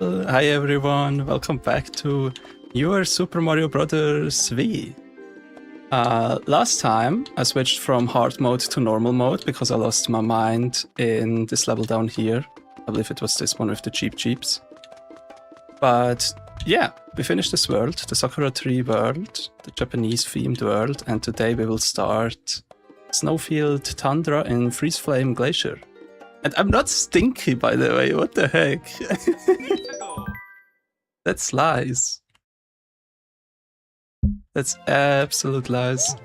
Well, hi everyone, welcome back to your Super Mario Bros. V. Last time I switched from hard mode to normal mode because I lost my mind in this level down here. I believe it was this one with the Jeeps. But yeah, we finished this world, the Sakura Tree world, the Japanese themed world, and today we will start Snowfield Tundra in Freeze Flame Glacier. And I'm not stinky, by the way, what the heck? That's lies. That's absolute lies.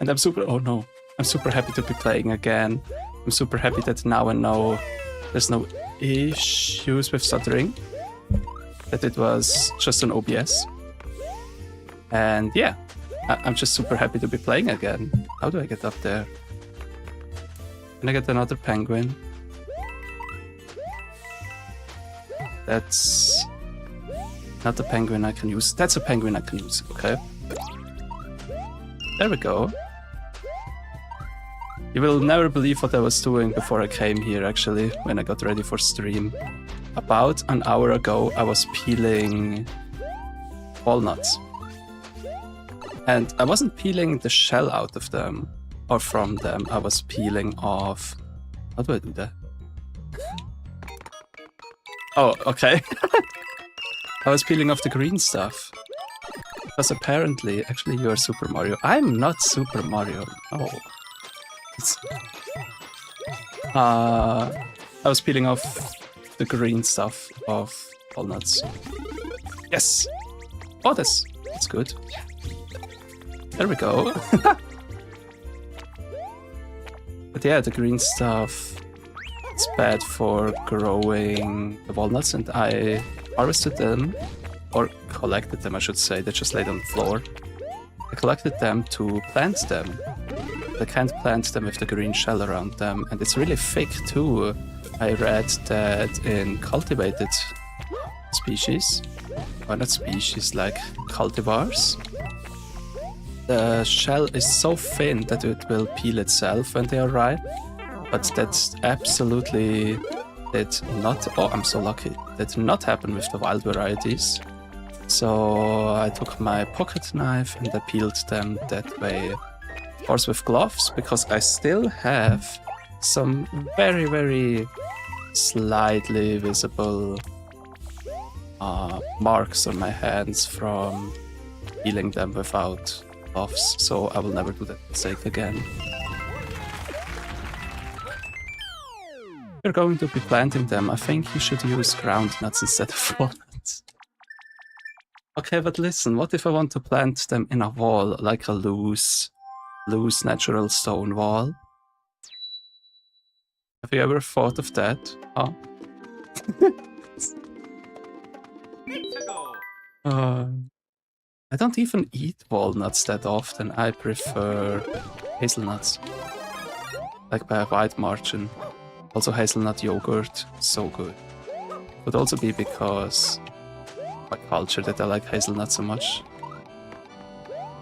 And I'm super happy to be playing again. I'm super happy that now I know there's no issues with stuttering. That it was just an OBS. And yeah, I'm just super happy to be playing again. How do I get up there? Can I get another penguin? That's not a penguin I can use. That's a penguin I can use, okay. There we go. You will never believe what I was doing before I came here, actually, when I got ready for stream. About an hour ago, I was peeling walnuts. And I wasn't peeling the shell out of them, or from them. I was peeling off... How do I do that? Oh, okay. I was peeling off the green stuff. Because apparently, actually you are Super Mario. I'm not Super Mario, no. I was peeling off the green stuff of walnuts. Yes! Oh, that's good. There we go. But yeah, the green stuff, it's bad for growing the walnuts, and I harvested them, or collected them I should say, they just laid on the floor. I collected them to plant them. I can't plant them with the green shell around them, and it's really thick too. I read that in cultivated species, or not species, like cultivars, the shell is so thin that it will peel itself when they are ripe, but that's absolutely did not, oh I'm so lucky, that did not happen with the wild varieties. So I took my pocket knife and I peeled them that way. Of course with gloves, because I still have some very, very slightly visible marks on my hands from peeling them without gloves, so I will never do that mistake again. You're going to be planting them. I think you should use ground nuts instead of walnuts. Okay, but listen, what if I want to plant them in a wall, like a loose natural stone wall? Have you ever thought of that? Huh? I don't even eat walnuts that often. I prefer hazelnuts. Like by a wide margin. Also hazelnut yogurt, so good. Could also be because my culture that I like hazelnuts so much.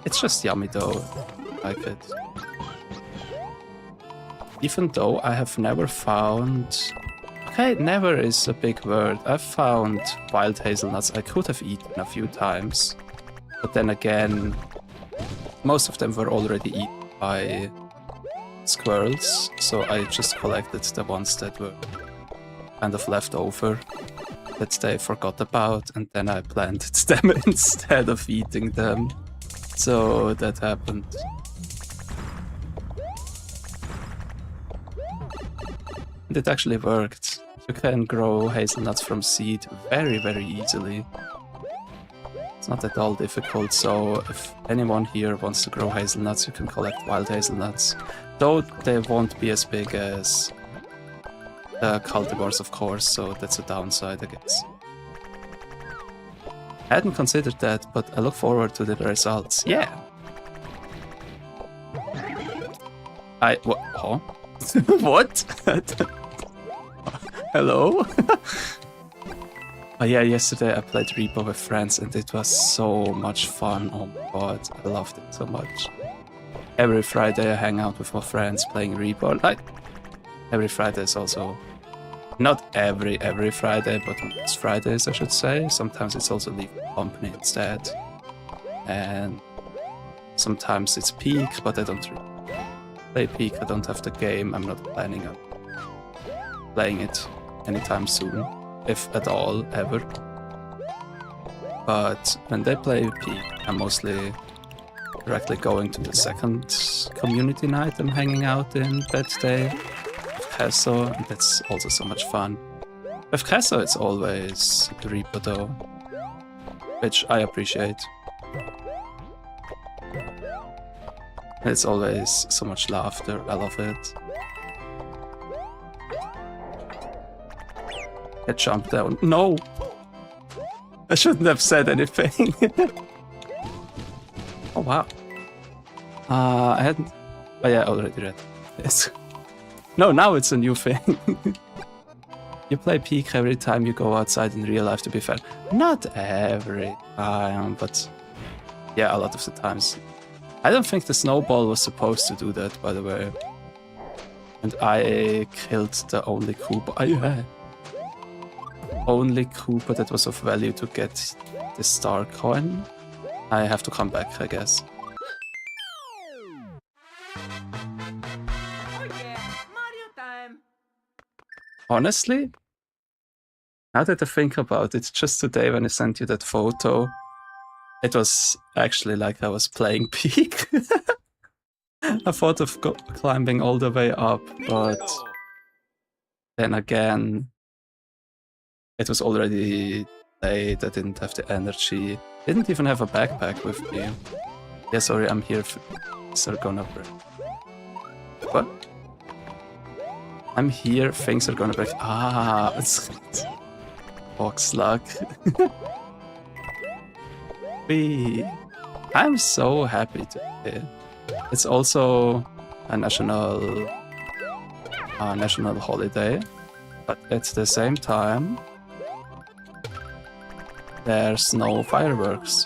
It's just yummy though. I like it. Even though I have never found... Okay, never is a big word. I've found wild hazelnuts I could have eaten a few times. But then again, most of them were already eaten by squirrels, so I just collected the ones that were kind of left over, that they forgot about, and then I planted them instead of eating them. So that happened. And it actually worked. You can grow hazelnuts from seed very, very easily. It's not at all difficult, so if anyone here wants to grow hazelnuts, you can collect wild hazelnuts. Though they won't be as big as the cultivars, of course, so that's a downside, I guess. I hadn't considered that, but I look forward to the results. Yeah! What? Huh? What? Hello? Oh yeah, yesterday I played Repo with friends and it was so much fun. Oh my god, I loved it so much. Every Friday I hang out with my friends playing Repo. Like, every Friday is also Not every Friday, but most Fridays, I should say. Sometimes it's also League Company instead. And sometimes it's Peak, but I don't really play Peak. I don't have the game. I'm not planning on playing it anytime soon, if at all, ever. But when they play Peak, I'm mostly directly going to the second community night I'm hanging out in that day. Kesso, and that's also so much fun. With Kesso, it's always Reaper though, which I appreciate. It's always so much laughter, I love it. I jumped down. No! I shouldn't have said anything. Oh wow. I hadn't... Oh yeah, I already read this. No, now it's a new thing. You play Peak every time you go outside in real life, to be fair. Not every time, but yeah, a lot of the times. I don't think the snowball was supposed to do that, by the way. And I killed the only Koopa I had. Only Koopa that was of value to get the star coin. I have to come back, I guess. Honestly, now that I think about it, just today when I sent you that photo, it was actually like I was playing Peak. I thought of climbing all the way up, but then again, it was already late, I didn't have the energy. Didn't even have a backpack with me. Yeah, sorry, I'm here. Things are gonna break. What? I'm here, things are gonna break. Ah, it's box luck. I'm so happy today. It's also a national holiday, but at the same time, there's no fireworks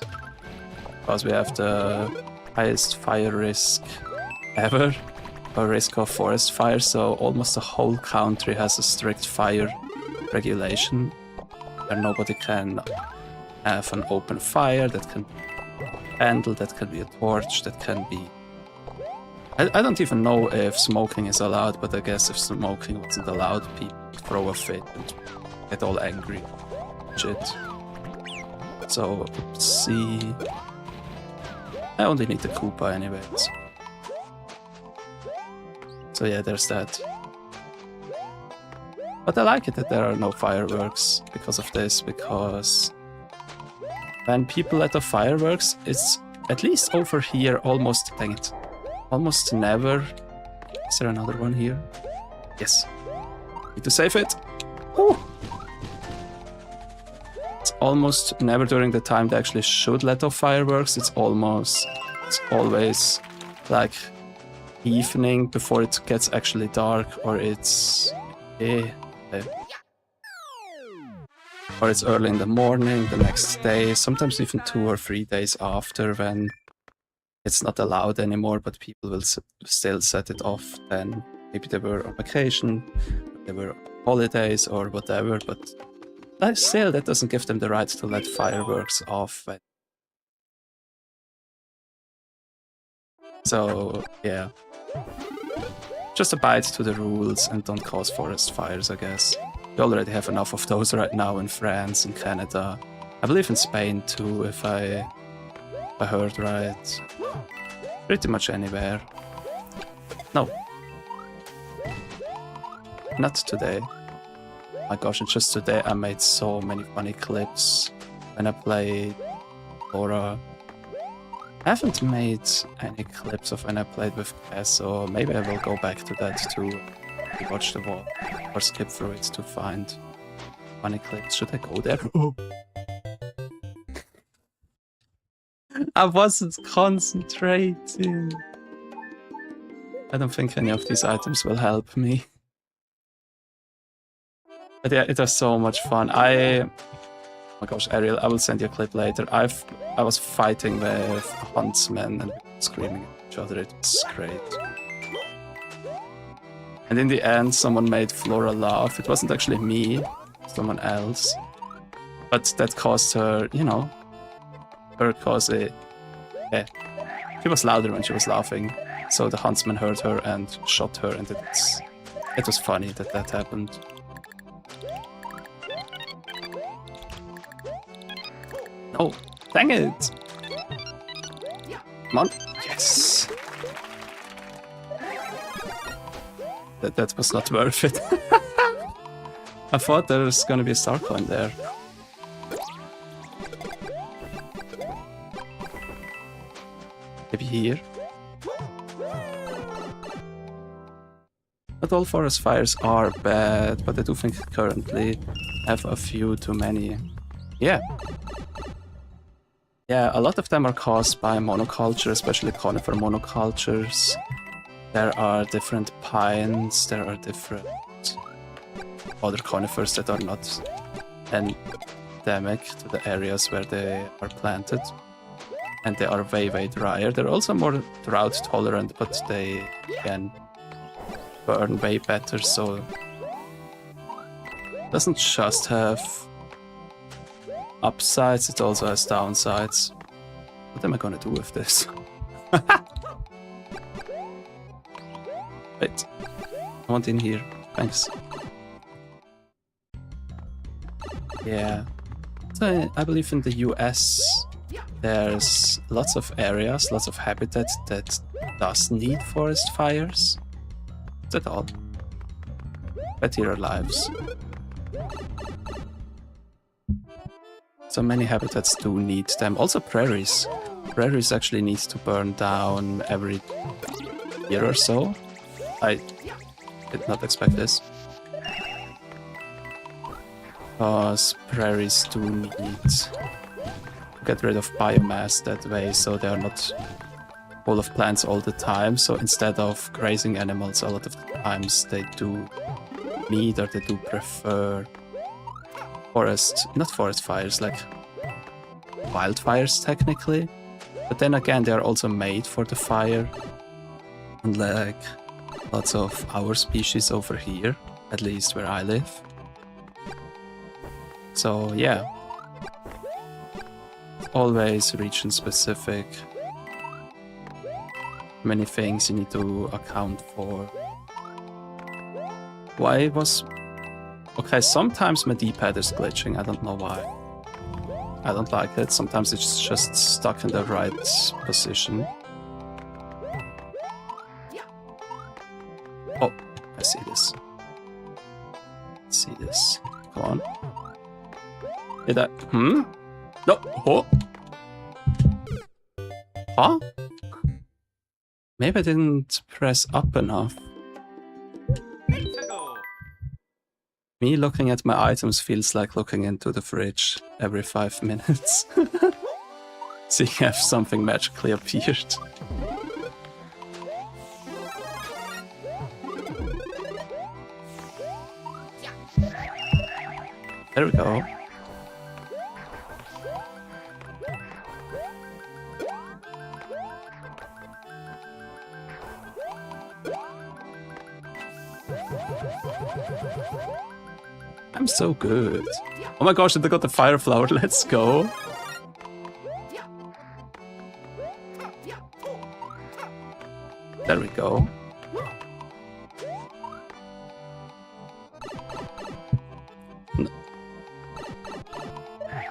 because we have the highest fire risk ever. A risk of forest fire, so almost the whole country has a strict fire regulation where nobody can have an open fire that can be handled, that can be a torch, that can be... I don't even know if smoking is allowed, but I guess if smoking wasn't allowed, people would throw a fit and get all angry. Shit. So, let's see... I only need the Koopa anyways. So yeah, there's that. But I like it that there are no fireworks because of this, because when people let off fireworks, it's at least over here almost, dang it, almost never. Is there another one here? Yes. Need to save it. Woo! It's almost never during the time they actually should let off fireworks. It's always like evening before it gets actually dark, or it's or it's early in the morning the next day, sometimes even 2 or 3 days after, when it's not allowed anymore, but people will still set it off. Then maybe they were on vacation, they were on holidays or whatever, but still that doesn't give them the right to let fireworks off. So yeah, just abide to the rules and don't cause forest fires, I guess. We already have enough of those right now in France and Canada. I believe in Spain too, if I heard right. Pretty much anywhere. No. Not today. My gosh, and just today I made so many funny clips when I played Laura. I haven't made any clips of when I played with Cass, so maybe I will go back to that too. Watch the wall or skip through it to find funny clips. Should I go there? Oh. I wasn't concentrating. I don't think any of these items will help me. But yeah, it was so much fun. Oh my gosh, Ariel, I will send you a clip later. I was fighting with huntsmen and screaming at each other. It was great. And in the end, someone made Flora laugh. It wasn't actually me, someone else. But that caused her, you know, yeah. She was louder when she was laughing. So the huntsman heard her and shot her, and it was funny that that happened. Oh, dang it! Come on. Yes! That was not worth it. I thought there was gonna be a star coin there. Maybe here? Not all forest fires are bad, but I do think currently have a few too many. Yeah. Yeah, a lot of them are caused by monoculture, especially conifer monocultures. There are different pines, there are different other conifers that are not endemic to the areas where they are planted. And they are way, way drier. They're also more drought tolerant, but they can burn way better, so it doesn't just have upsides, it also has downsides. What am I gonna do with this? Wait, I want in here. Thanks. Yeah. So I believe in the US there's lots of areas, lots of habitat that does need forest fires. Not at all. Better lives. So many habitats do need them. Also prairies. Prairies actually need to burn down every year or so. I did not expect this. Because prairies do need to get rid of biomass that way, so they are not full of plants all the time. So instead of grazing animals, a lot of the times they do need or they do prefer not forest fires, like wildfires technically. But then again, they are also made for the fire. And like lots of our species over here, at least where I live. So yeah. Always region specific. Many things you need to account for. Why was... Okay, sometimes my D-pad is glitching, I don't know why. I don't like it, sometimes it's just stuck in the right position. Oh, I see this. I see this. Come on. Did I... No! Oh! Huh? Maybe I didn't press up enough. Me looking at my items feels like looking into the fridge every 5 minutes. Seeing if something magically appeared. There we go. I'm so good. Oh my gosh, I got the fire flower, let's go. There we go. No.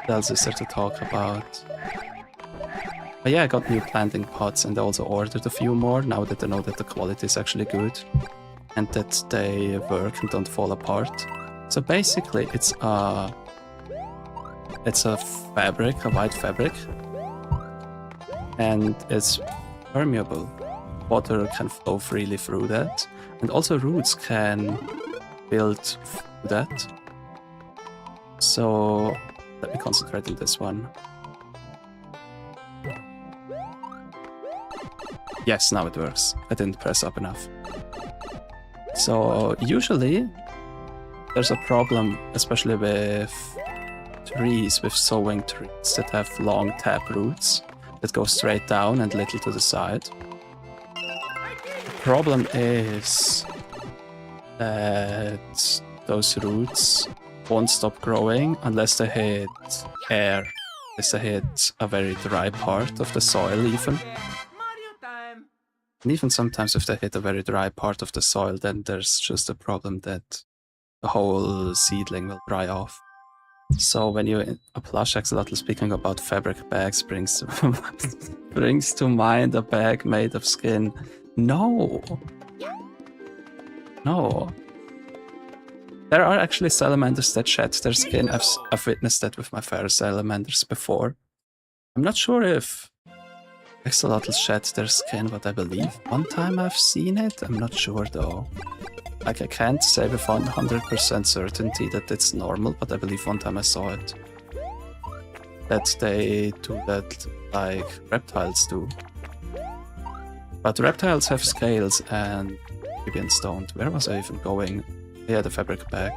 What else is there to talk about? But yeah, I got new planting pots and I also ordered a few more now that I know that the quality is actually good. And that they work and don't fall apart. So basically, it's a fabric, a white fabric, and it's permeable. Water can flow freely through that, and also roots can build through that. So let me concentrate on this one. Yes, now it works. I didn't press up enough. So usually there's a problem, especially with trees, with sowing trees that have long tap roots that go straight down and little to the side. The problem is that those roots won't stop growing unless they hit air, unless they hit a very dry part of the soil even. And even sometimes if they hit a very dry part of the soil, then there's just a problem that the whole seedling will dry off. So when you a plush axolotl, speaking about fabric bags, brings to mind a bag made of skin. No. There are actually salamanders that shed their skin. I've witnessed that with my ferrous salamanders before. I'm not sure if axolotls shed their skin, but I believe one time I've seen it. I'm not sure though. Like, I can't say with 100% certainty that it's normal, but I believe one time I saw it. That they do that like reptiles do. But reptiles have scales and amphibians don't. Where was I even going? Yeah, the fabric bag.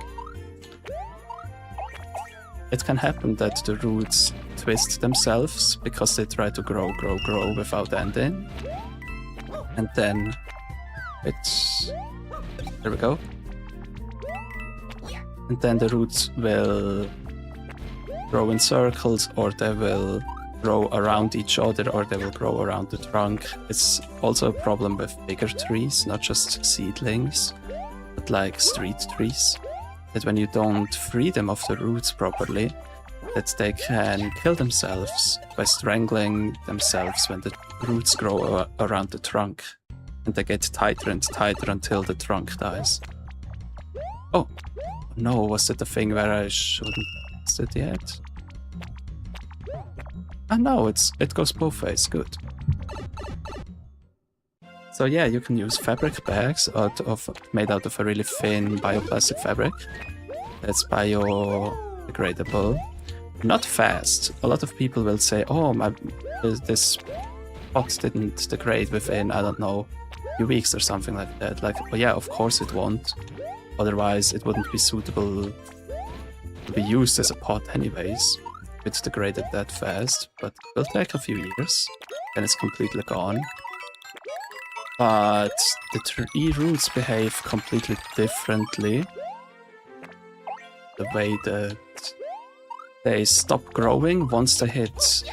It can happen that the roots twist themselves because they try to grow without ending. And then it's... There we go. And then the roots will grow in circles, or they will grow around each other, or they will grow around the trunk. It's also a problem with bigger trees, not just seedlings, but like street trees. That when you don't free them of the roots properly, that they can kill themselves by strangling themselves when the roots grow around the trunk. And they get tighter and tighter until the trunk dies. Oh, no, was it the thing where I shouldn't test it yet? Ah, no, it goes both ways, good. So yeah, you can use fabric bags made out of a really thin bioplastic fabric. That's biodegradable. Not fast. A lot of people will say, oh, this pot didn't degrade within, I don't know, few weeks or something like that. Like, well, yeah, of course it won't. Otherwise, it wouldn't be suitable to be used as a pot anyways. If it's degraded that fast, but it will take a few years, then it's completely gone. But the tree roots behave completely differently. The way that they stop growing once they hit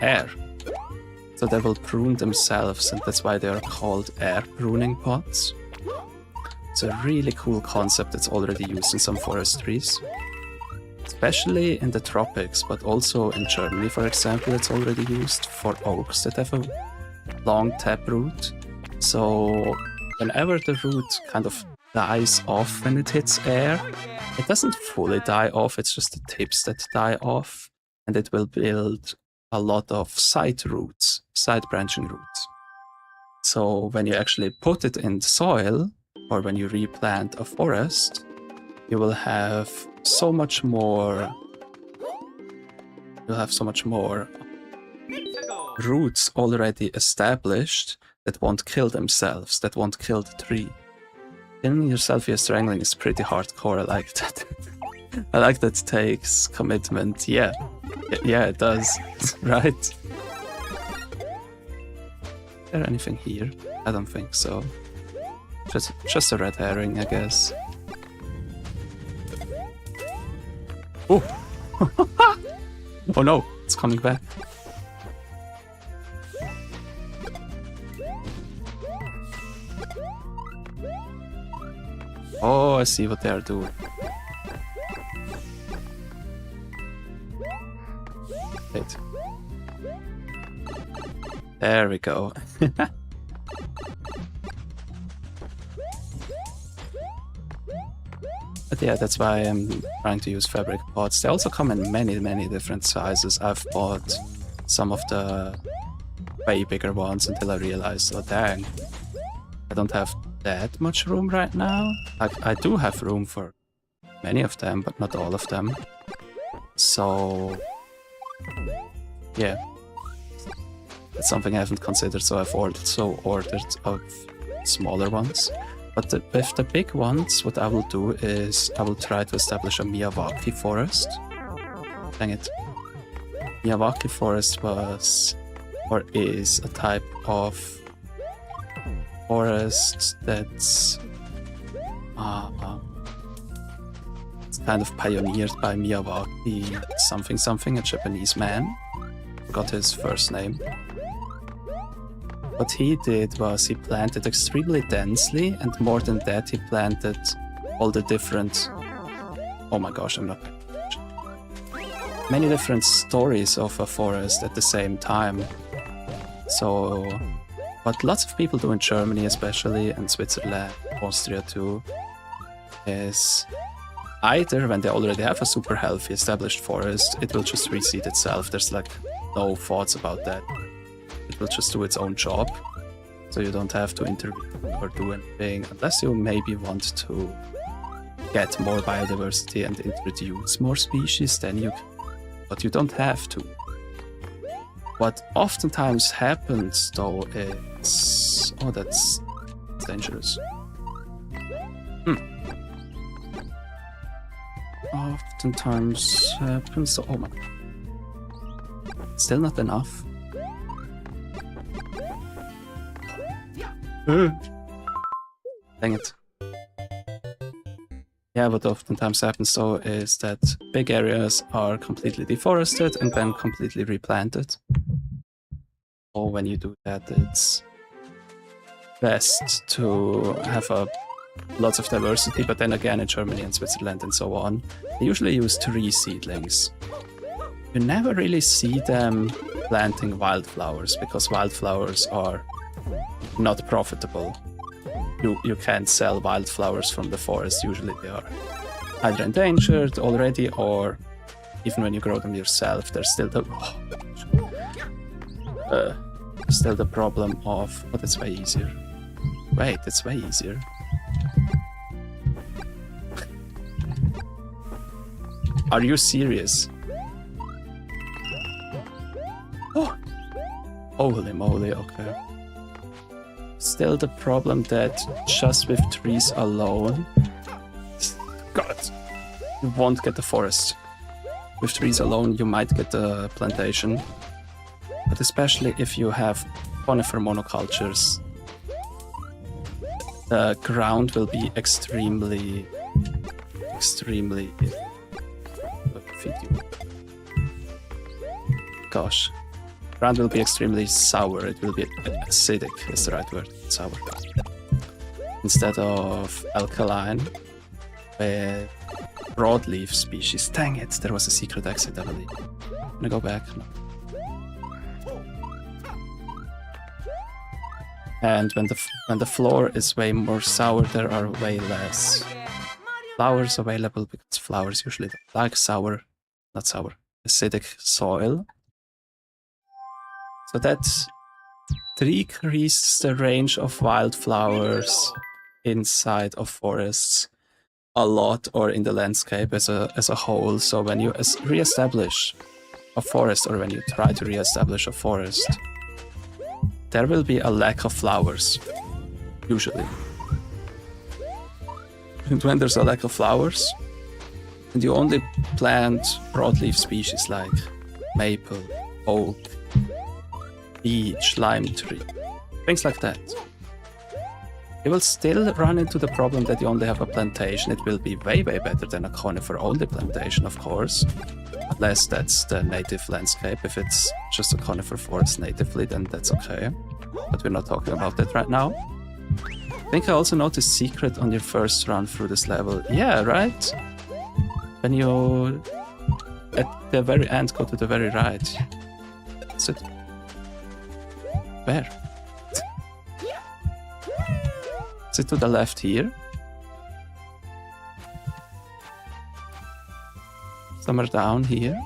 air. So they will prune themselves, and that's why they are called air pruning pots. It's a really cool concept that's already used in some forestries. Especially in the tropics, but also in Germany, for example, it's already used for oaks that have a long taproot. So whenever the root kind of dies off when it hits air, it doesn't fully die off, it's just the tips that die off, and it will build a lot of side branching roots. So when you actually put it in soil, or when you replant a forest, you will have so much more. You'll have so much more roots already established that won't kill themselves, that won't kill the tree. Killing yourself via strangling is pretty hardcore. I like that. I like that it takes commitment. Yeah, it does. Right? Is there anything here? I don't think so. Just a red herring, I guess. Oh! Oh no, it's coming back. Oh, I see what they are doing. Wait. There we go. But yeah, that's why I'm trying to use fabric pots. They also come in many different sizes. I've bought some of the way bigger ones until I realized, oh dang, I don't have that much room right now. I do have room for many of them, but not all of them. So yeah, that's something I haven't considered, so I've ordered of smaller ones. But with the big ones, what I will do is I will try to establish a Miyawaki forest. Dang it. Miyawaki forest was, or is, a type of forest that's it's kind of pioneered by Miyawaki something something, a Japanese man. Forgot his first name. What he did was he planted extremely densely, and more than that, he planted all the different... Oh my gosh, I'm not... Many different stories of a forest at the same time. So, what lots of people do in Germany especially, and Switzerland, Austria too, is either when they already have a super healthy established forest, it will just reseed itself. There's like no thoughts about that. It will just do its own job, so you don't have to intervene or do anything, unless you maybe want to get more biodiversity and introduce more species, then you can, but you don't have to. What oftentimes happens though is... Oh, that's dangerous. Oftentimes happens... Oh my... Still not enough. Dang it. Yeah, what oftentimes happens though is that big areas are completely deforested and then completely replanted. Or when you do that, it's best to have lots of diversity, but then again in Germany and Switzerland and so on, they usually use tree seedlings. You never really see them planting wildflowers, because wildflowers are not profitable. You can't sell wildflowers from the forest. Usually they are either endangered already, or even when you grow them yourself, there's still the problem of... Oh, that's way easier. Wait, that's way easier. Are you serious? Oh, holy moly, okay. Still the problem that just with trees alone, God, you won't get the forest. With trees alone, you might get the plantation, but especially if you have conifer monocultures, the ground will be extremely gosh. Ground will be extremely sour. It will be acidic, is the right word. Sour. Instead of alkaline with broadleaf species. Dang it, there was a secret exit, I believe. I'm gonna go back. No. And when the floor is way more sour, there are way less flowers available, because flowers usually like sour, not sour, acidic soil. So that decreases the range of wildflowers inside of forests a lot, or in the landscape as a whole. So when you re-establish a forest, or when you try to re-establish a forest, there will be a lack of flowers, usually. And when there's a lack of flowers, and you only plant broadleaf species like maple, oak, beech, lime tree, things like that, you will still run into the problem that you only have a plantation. It will be way better than a conifer-only plantation, of course, unless that's the native landscape. If it's just a conifer forest natively, then that's okay, but we're not talking about that right now. I think I also noticed secret on your first run through this level. Yeah, right? When you, at the very end, go to the very right. Is it? Where? Is it to the left here? Somewhere down here?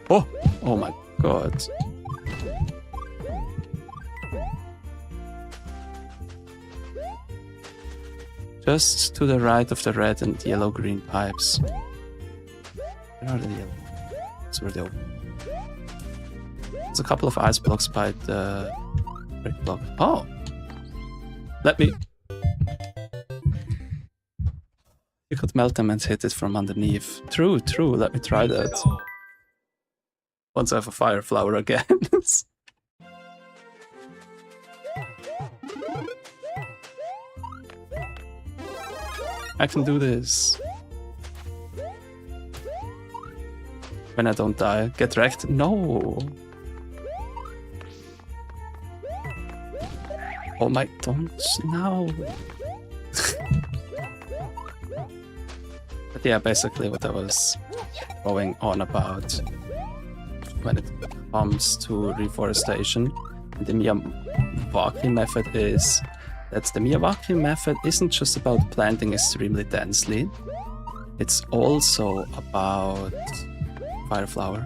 Oh! Oh my god. Just to the right of the red and yellow-green pipes. Where are the yellow? That's where they open. There's a couple of ice blocks by the brick block. Oh! Let me... You could melt them and hit it from underneath. True. Let me try that. Once I have a fire flower again. I can do this. When I don't die. Get wrecked? No! Oh my, don't now. But yeah, basically what I was going on about when it comes to reforestation. The Miyawaki method is that the Miyawaki method isn't just about planting extremely densely, it's also about fireflower.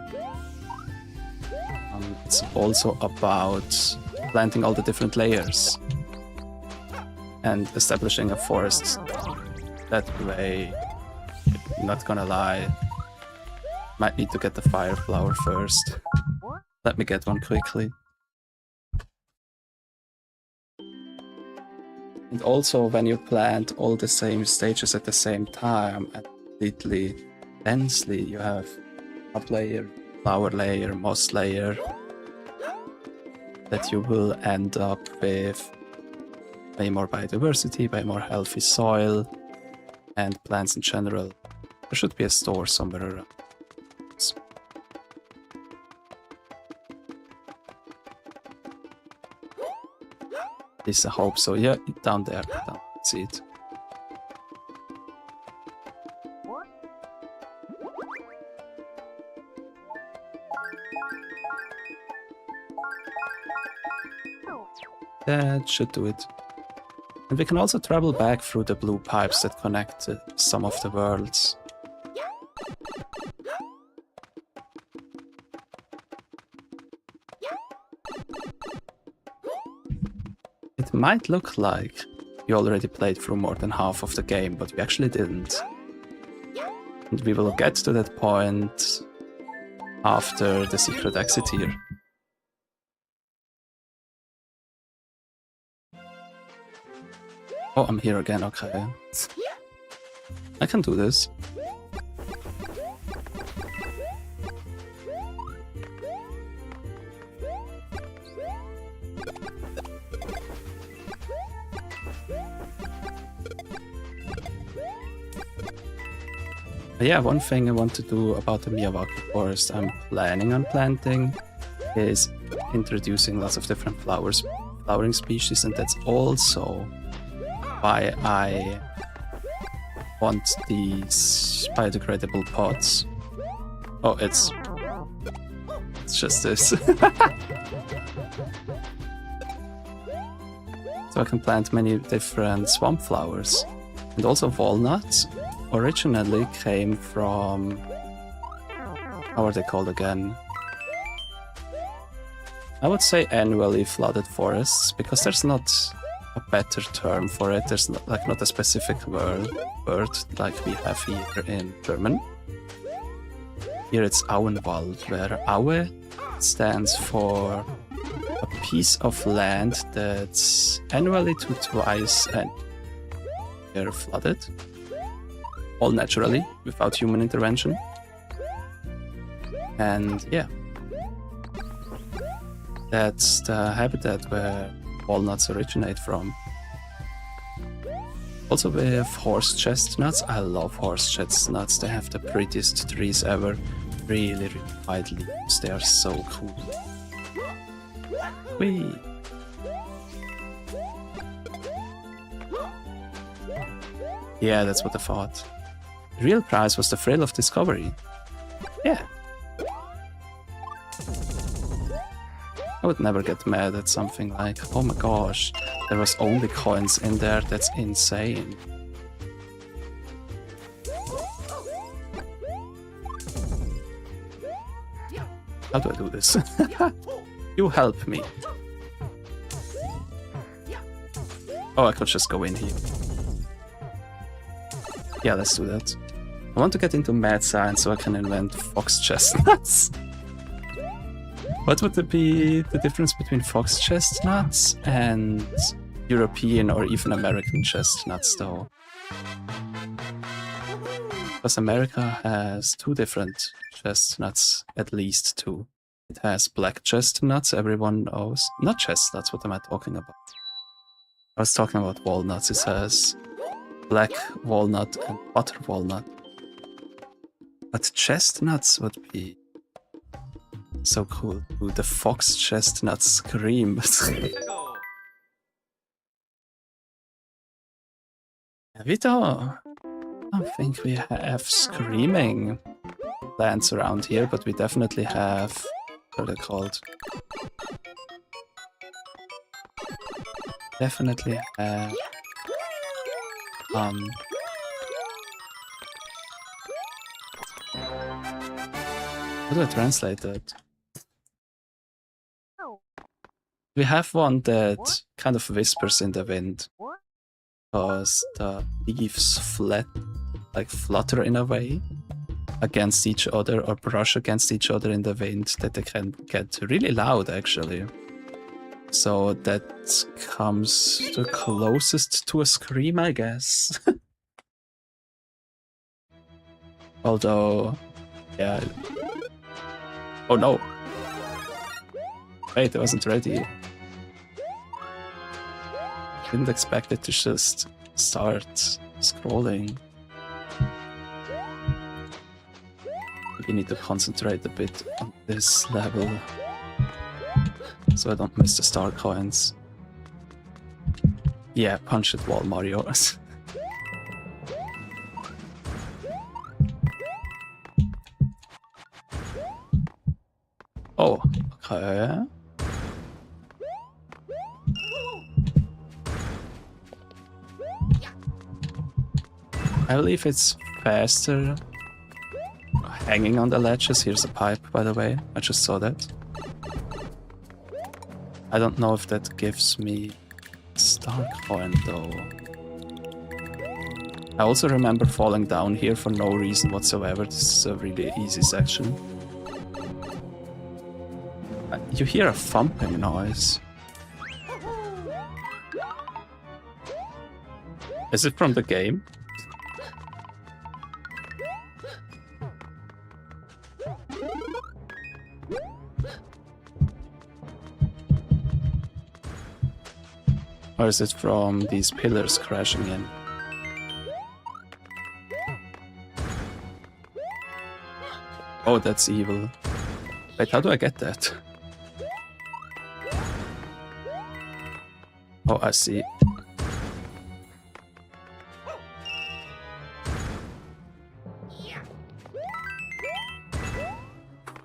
It's also about planting all the different layers and establishing a forest that way. Not gonna lie, might need to get the fire flower first. Let me get one quickly. And also when you plant all the same stages at the same time and completely densely, you have top layer, flower layer, moss layer, that you will end up with way more biodiversity, way more healthy soil, and plants in general. There should be a store somewhere around. At least I hope so. Yeah, down there. See it. That should do it. And we can also travel back through the blue pipes that connect some of the worlds. It might look like you already played through more than half of the game, but we actually didn't. And we will get to that point after the secret exit here. Oh, I'm here again, okay. I can do this. But yeah, one thing I want to do about the Miyawaki forest I'm planning on planting is introducing lots of different flowering species, and that's also why I want these biodegradable pots. Oh, it's just this. So I can plant many different swamp flowers. And also walnuts originally came from, how are they called again? I would say annually flooded forests, because there's not a better term for it. There's not a specific word like we have here in German. Here it's Auenwald, where Aue stands for a piece of land that's annually to twice a year flooded. All naturally, without human intervention. And yeah, that's the habitat where walnuts originate from. Also with horse chestnuts. I love horse chestnuts. They have the prettiest trees ever. Really, really wide leaves. They are so cool. Whee! Yeah, that's what I thought. The real prize was the thrill of discovery. Yeah. I would never get mad at something like, oh my gosh, there was only coins in there, that's insane. How do I do this? You help me. Oh, I could just go in here. Yeah, let's do that. I want to get into mad science so I can invent fox chestnuts. What would be the difference between fox chestnuts and European or even American chestnuts, though? Because America has two different chestnuts, at least two. It has black chestnuts, everyone knows. Not chestnuts, what am I talking about? I was talking about walnuts. It has black walnut and butter walnut. But chestnuts would be so cool. Ooh, the fox chestnut scream. We don't. I don't think we have screaming plants around here, but we definitely have. What are they called? Definitely have. How do I translate that? We have one that kind of whispers in the wind. Because the leaves flutter in a way against each other or brush against each other in the wind that they can get really loud actually. So that comes the closest to a scream, I guess. Although, yeah. Oh no! Wait, I wasn't ready. Didn't expect it to just start scrolling. We need to concentrate a bit on this level so I don't miss the star coins. Yeah, punch it wall, Mario. Oh, okay. I believe it's faster hanging on the ledges. Here's a pipe, by the way. I just saw that. I don't know if that gives me star coin though. I also remember falling down here for no reason whatsoever. This is a really easy section. You hear a thumping noise. Is it from the game? Or is it from these pillars crashing in? Oh, that's evil. Wait, how do I get that? Oh, I see.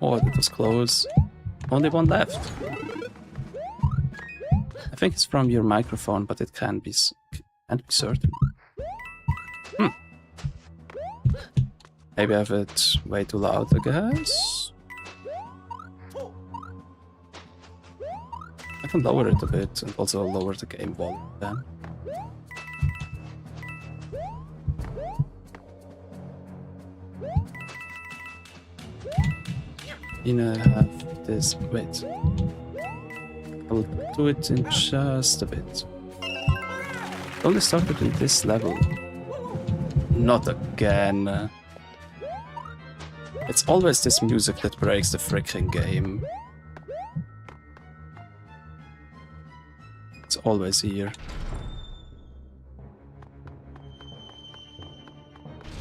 Oh, that was close. Only one left. I think it's from your microphone, but it can't be certain. Maybe I have it way too loud, I guess. I can lower it a bit and also lower the game volume then. I have this. Wait. I'll do it in just a bit. Only started in this level. Not again. It's always this music that breaks the freaking game. It's always here.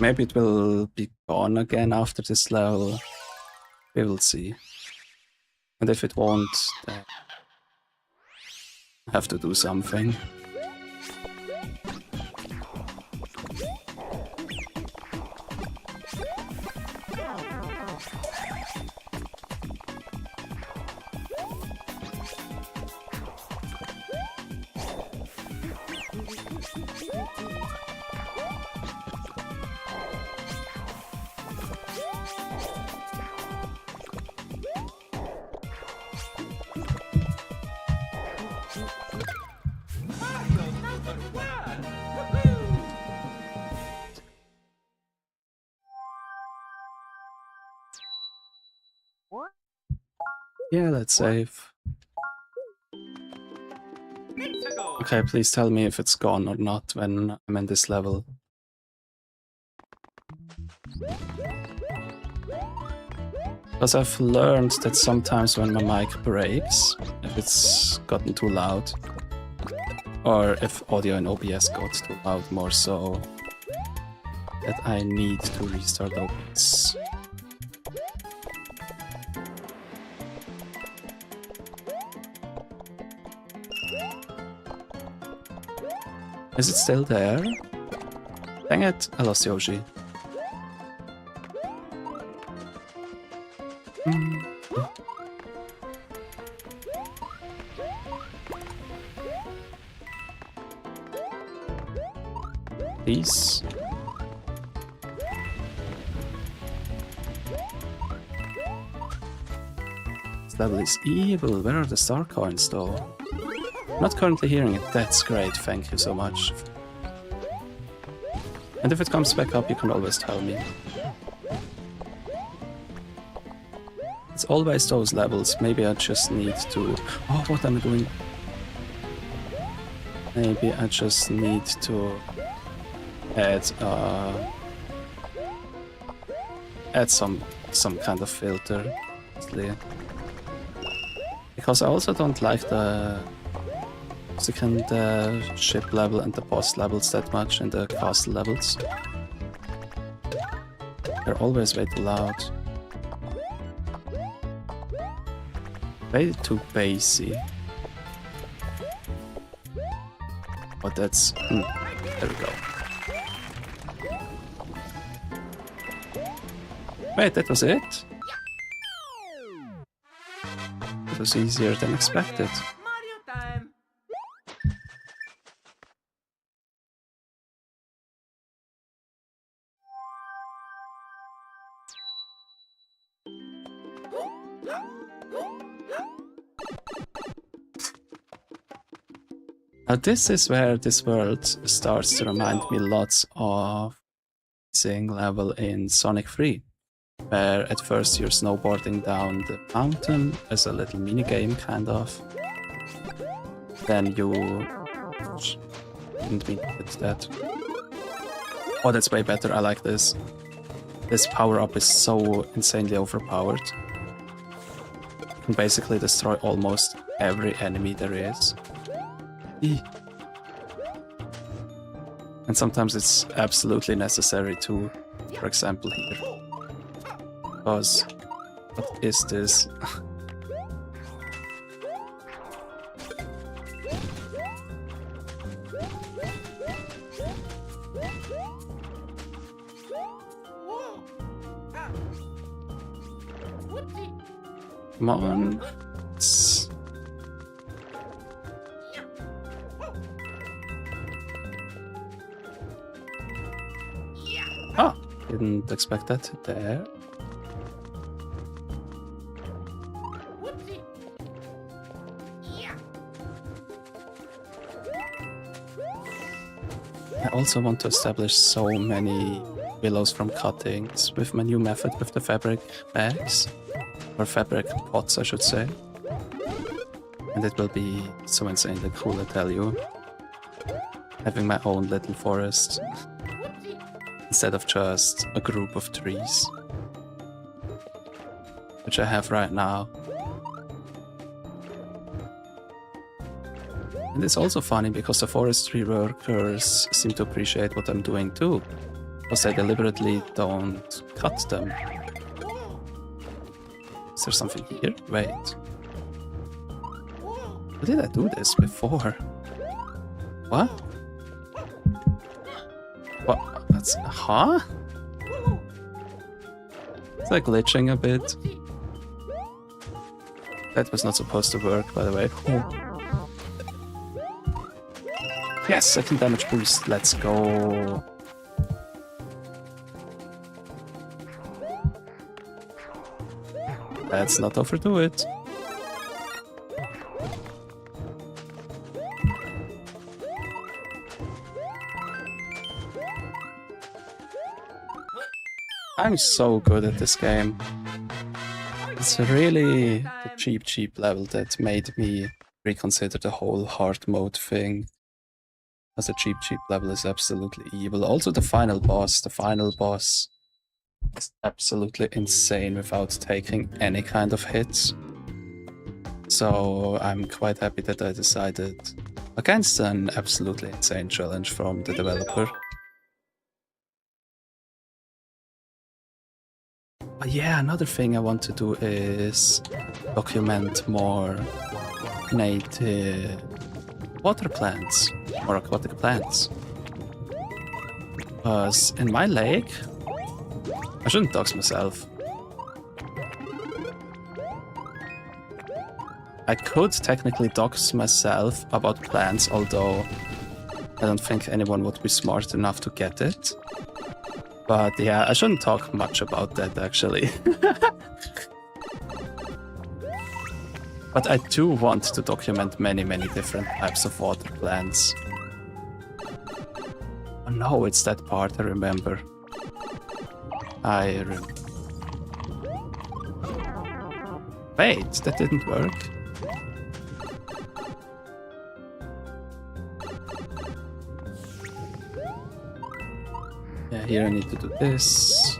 Maybe it will be gone again after this level. We will see. And if it won't, then I have to do something. Yeah, let's save. Okay, please tell me if it's gone or not when I'm in this level. Because I've learned that sometimes when my mic breaks, if it's gotten too loud, or if audio in OBS got too loud more so, that I need to restart OBS. Is it still there? Dang it, I lost Yoshi. Please. This level is evil. Where are the star coins though? Not currently hearing it. That's great. Thank you so much. And if it comes back up, you can always tell me. It's always those levels. Maybe I just need to... Oh, what am I doing? Maybe I just need to add some kind of filter. Because I also don't like the second ship level and the boss levels that much, and the castle levels. They're always way too loud. Way too bassy. But that's... there we go. Wait, that was it? It was easier than expected. Mario time. Now this is where this world starts to remind me lots of Sing level in Sonic 3, where at first you're snowboarding down the mountain as a little minigame kind of. Then you... didn't mean to hit that. Oh, that's way better, I like this. This power-up is so insanely overpowered. You can basically destroy almost every enemy there is. And sometimes it's absolutely necessary to, for example here. Because, what is this? Come on. Ah, didn't expect that there. I also want to establish so many willows from cuttings with my new method with the fabric bags, or fabric pots I should say. And it will be so insanely cool, I tell you. Having my own little forest instead of just a group of trees, which I have right now. And it's also funny because the forestry workers seem to appreciate what I'm doing too, because I deliberately don't cut them. Is there something here? Wait. How did I do this before? What? What? That's... huh? It's like glitching a bit. That was not supposed to work, by the way. Oh. Yes, second damage boost. Let's go. Let's not overdo it. I'm so good at this game. It's really the cheap level that made me reconsider the whole hard mode thing. As a cheap level is absolutely evil. Also the final boss is absolutely insane without taking any kind of hits. So I'm quite happy that I decided against an absolutely insane challenge from the developer. But yeah, another thing I want to do is document more native water plants or aquatic plants. Because in my lake, I shouldn't dox myself. I could technically dox myself about plants, although I don't think anyone would be smart enough to get it. But yeah, I shouldn't talk much about that actually. But I do want to document many different types of water plants. Oh no, it's that part I remember. Wait, that didn't work. Yeah, here I need to do this.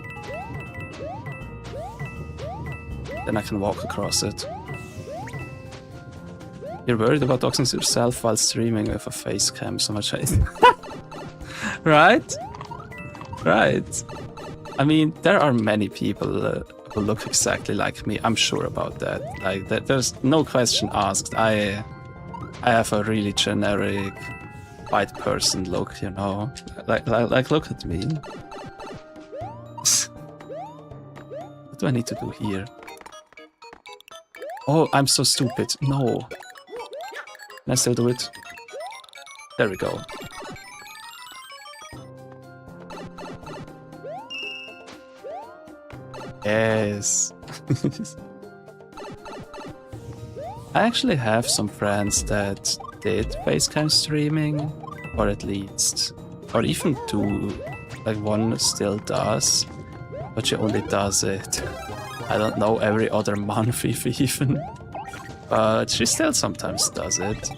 Then I can walk across it. You're worried about doxing yourself while streaming with a face cam so much hate. Right? Right. I mean, there are many people who look exactly like me. I'm sure about that. Like, there's no question asked. I have a really generic white person look, you know. Like look at me. What do I need to do here? Oh, I'm so stupid. No. Can I still do it? There we go. Yes. I actually have some friends that did facecam streaming, or at least, or even two. Like one still does, but she only does it, I don't know, every other month if even. But she still sometimes does it.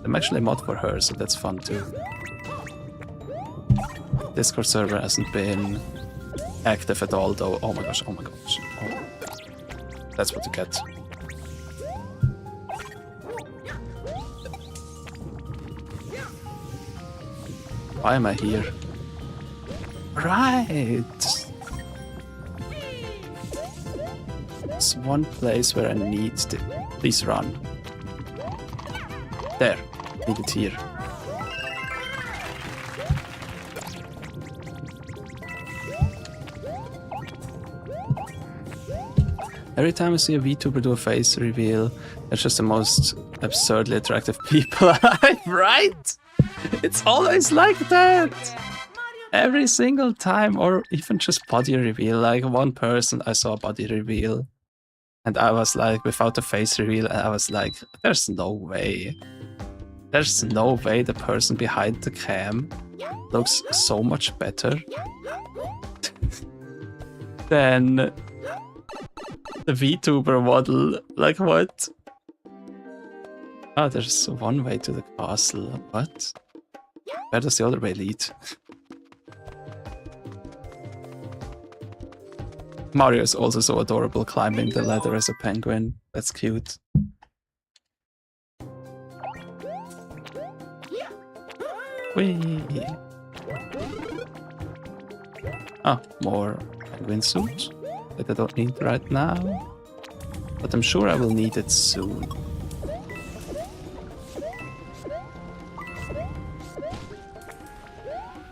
I'm actually mod for her, so that's fun too. Discord server hasn't been active at all though. Oh my gosh, oh my gosh. Oh. That's what you get. Why am I here? Right! There's one place where I need to... Please run. There. Need it here. Every time I see a VTuber do a face reveal, they're just the most absurdly attractive people alive, right? It's always like that! Every single time, or even just body reveal. Like one person I saw a body reveal, and I was like, without a face reveal, and I was like, there's no way. There's no way the person behind the cam looks so much better than the VTuber model. Like, what? Oh, there's one way to the castle. What? Where does the other way lead? Mario is also so adorable, climbing the ladder as a penguin. That's cute. Whee! Ah, more penguin suit that I don't need right now, but I'm sure I will need it soon.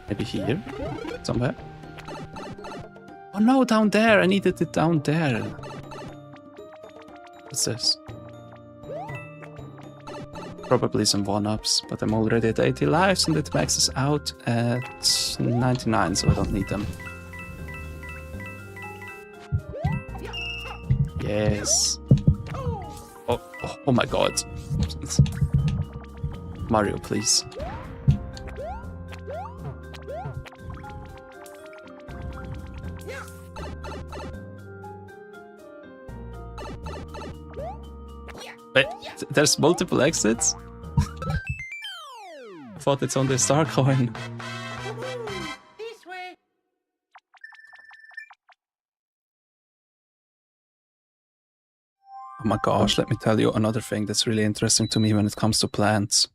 Maybe here, somewhere. Oh no, down there! I needed it down there. What's this? Probably some 1-ups, but I'm already at 80 lives and it maxes out at 99, so I don't need them. Yes. Oh my god. Mario, please. Wait, there's multiple exits? I thought it's on the star coin. Oh my gosh, let me tell you another thing that's really interesting to me when it comes to plants.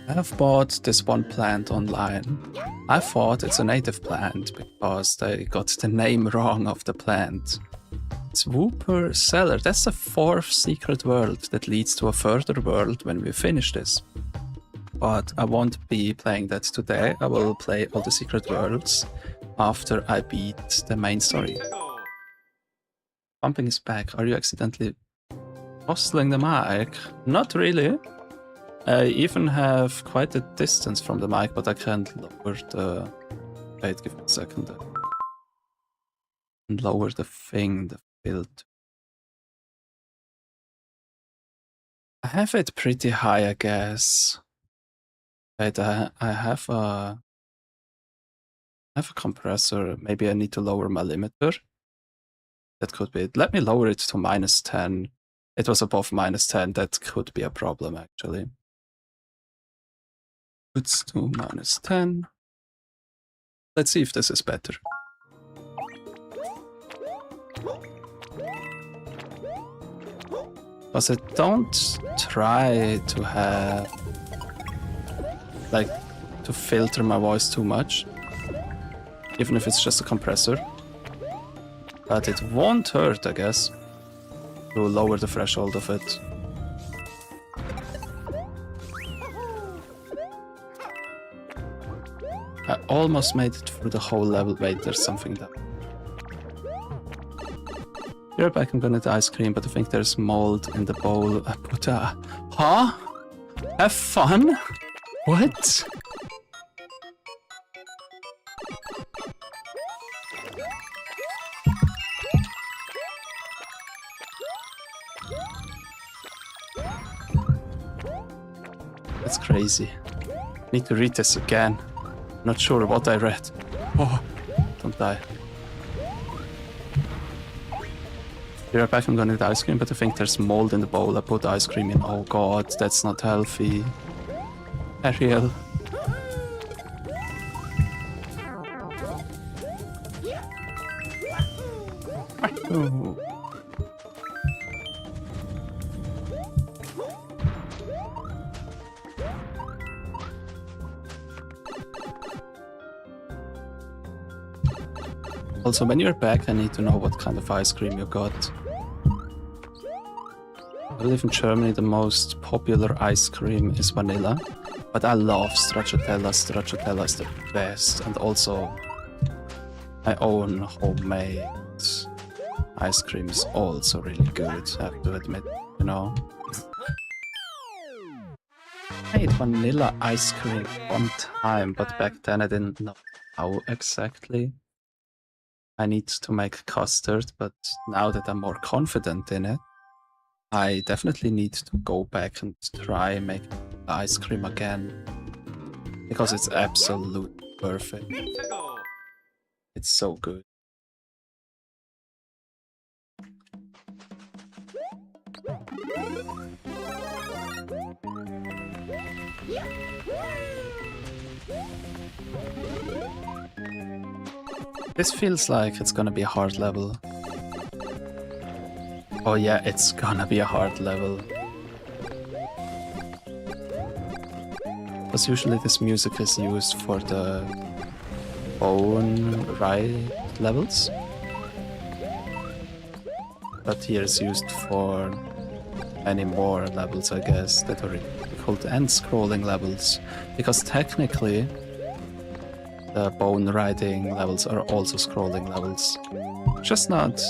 I have bought this one plant online. I thought it's a native plant because they got the name wrong of the plant. It's Wooper Cellar. That's the 4th secret world that leads to a further world when we finish this. But I won't be playing that today. I will play all the secret worlds after I beat the main story. Pumping is back. Are you accidentally hustling the mic? Not really. I even have quite a distance from the mic, but I can't lower the... Wait, give me a second. And lower the thing, the filter. I have it pretty high, I guess. Wait, I have a compressor. Maybe I need to lower my limiter. That could be it. Let me lower it to -10. It was above -10. That could be a problem, actually. It's to -10. Let's see if this is better. Because I don't try to have, like, to filter my voice too much, even if it's just a compressor. But it won't hurt, I guess, to lower the threshold of it. I almost made it through the whole level. Wait, there's something there. Be right back, I'm gonna eat ice cream, but I think there's mold in the bowl. I put a... Huh? Have fun? What? That's crazy. Need to read this again. Not sure what I read. Oh, don't die. Be right back, I'm gonna eat ice cream, but I think there's mold in the bowl. I put ice cream in. Oh god, that's not healthy. Ariel. Oh. Also, when you're back, I need to know what kind of ice cream you got. I believe in Germany the most popular ice cream is vanilla, but I love stracciatella. Stracciatella is the best, and also my own homemade ice cream is also really good, I have to admit, you know. I ate vanilla ice cream one time, but back then I didn't know how exactly. I need to make custard, but now that I'm more confident in it, I definitely need to go back and try making the ice cream again, because it's absolutely perfect. It's so good. This feels like it's gonna be a hard level. Oh yeah, it's gonna be a hard level. Because usually this music is used for the bone ride levels. But here it's used for many more levels, I guess, that are called end-scrolling levels. Because technically, the bone riding levels are also scrolling levels. Just not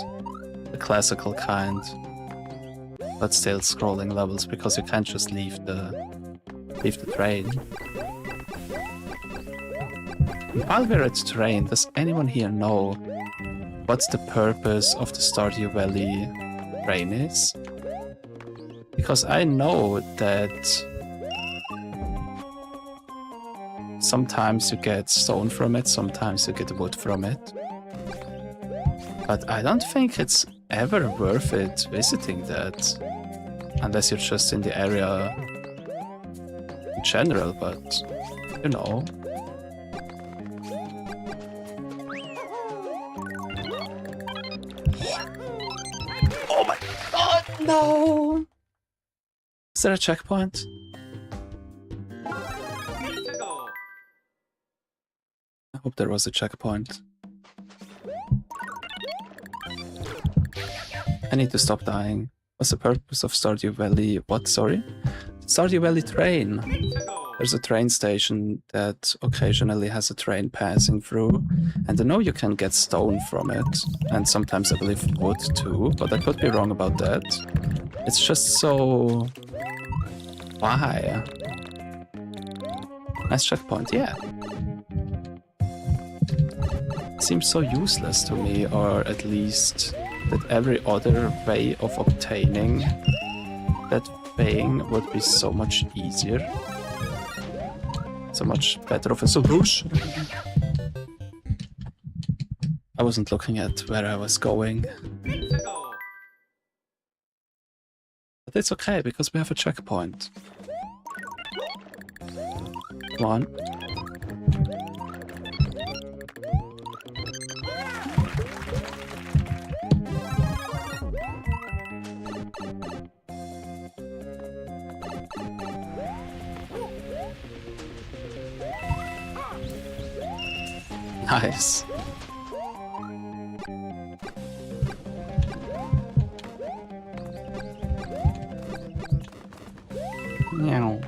the classical kind, but still scrolling levels, because you can't just leave the train. While we're at train, does anyone here know what the purpose of the Stardew Valley train is? Because I know that sometimes you get stone from it, sometimes you get wood from it. But I don't think it's ever worth it visiting that, unless you're just in the area in general, but you know. Oh my god, No! Is there a checkpoint? I hope there was a checkpoint. I need to stop dying. What's the purpose of Stardew Valley? What, sorry? Stardew Valley train! There's a train station that occasionally has a train passing through, and I know you can get stone from it, and sometimes I believe wood too, but I could be wrong about that. It's just so... Why? Nice checkpoint, yeah. It seems so useless to me, or at least that every other way of obtaining that thing would be so much easier. So much better of a solution. I wasn't looking at where I was going. But it's okay, because we have a checkpoint. Come on. Nice. Meow.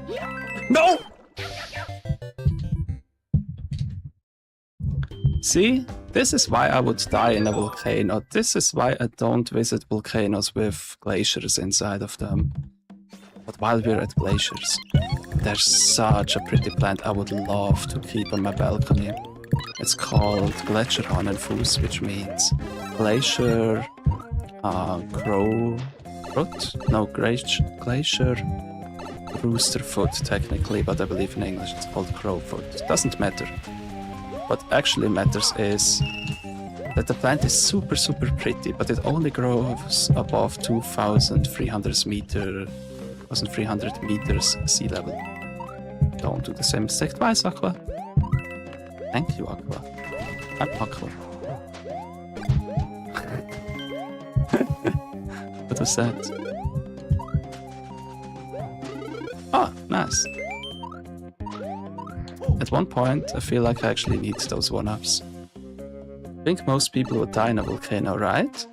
No! See? This is why I would die in a volcano. This is why I don't visit volcanoes with glaciers inside of them. But while we're at glaciers, there's such a pretty plant I would love to keep on my balcony. It's called Gletscherhahnenfuß, which means glacier crow foot? No, glacier rooster foot technically, but I believe in English it's called crow foot. Doesn't matter. What actually matters is that the plant is super pretty, but it only grows above 2,300 meters sea level. Don't do the same mistake twice, Aqua. Thank you, Aqua. I'm Aqua. What was that? Oh, nice. At one point, I feel like I actually need those 1-ups. I think most people would die in a volcano, right?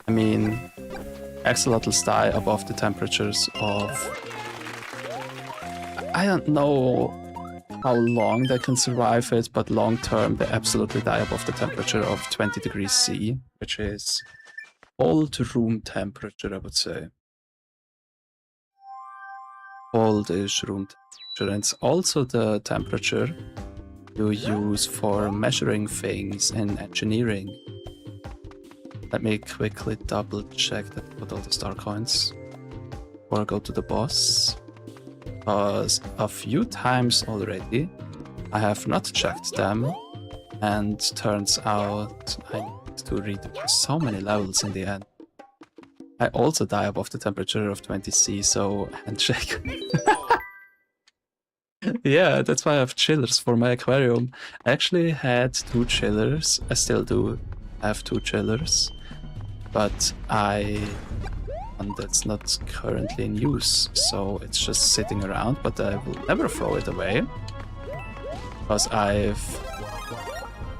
I mean, axolotls die above the temperatures of... I don't know how long they can survive it, but long term they absolutely die above the temperature of 20 degrees C, which is cold room temperature, I would say. Coldish room temperature, and it's also the temperature you use for measuring things in engineering. Let me quickly double check that I put all the star coins before I go to the boss. Because a few times already I have not checked them, and turns out I need to read so many levels in the end. I also die above the temperature of 20 C, so handshake. Yeah, that's why I have chillers for my aquarium. I actually had 2 chillers, I still do have 2 chillers, but one that's not currently in use, so it's just sitting around, but I will never throw it away, because I've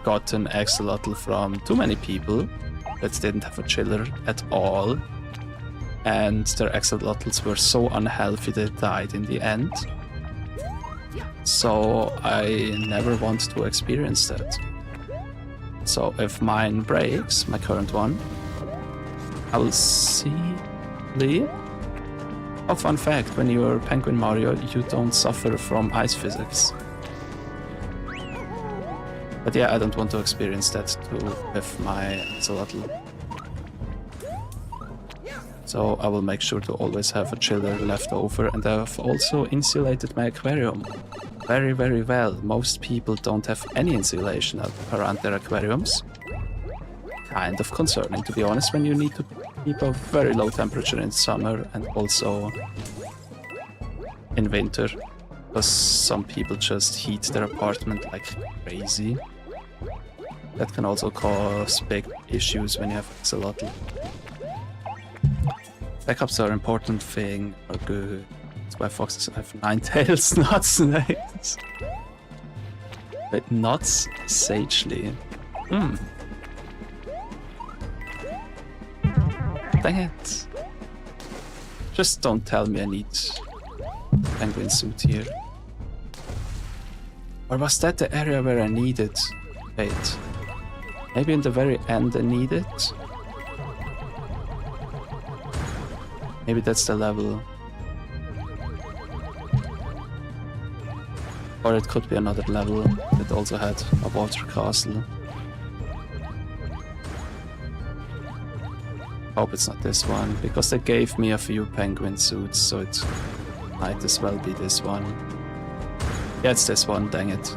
gotten axolotl from too many people that didn't have a chiller at all, and their axolotls were so unhealthy they died in the end. So I never want to experience that. So if mine breaks, my current one, I will see... Oh, fun fact, when you're Penguin Mario, you don't suffer from ice physics. But yeah, I don't want to experience that too with my axolotl. So I will make sure to always have a chiller left over, and I've also insulated my aquarium very well. Most people don't have any insulation around their aquariums. Kind of concerning, to be honest, when you need to keep a very low temperature in summer and also in winter, because some people just heat their apartment like crazy. That can also cause big issues when you have axolotl. Backups are an important thing, are good. That's why foxes have 9 tails, not snakes. Wait, not sagely. Dang it. Just don't tell me I need penguin suit here. Or was that the area where I needed? Wait. Maybe in the very end I need it? Maybe that's the level. Or it could be another level that also had a water castle. Hope it's not this one, because they gave me a few penguin suits, so it might as well be this one. Yeah, it's this one, dang it.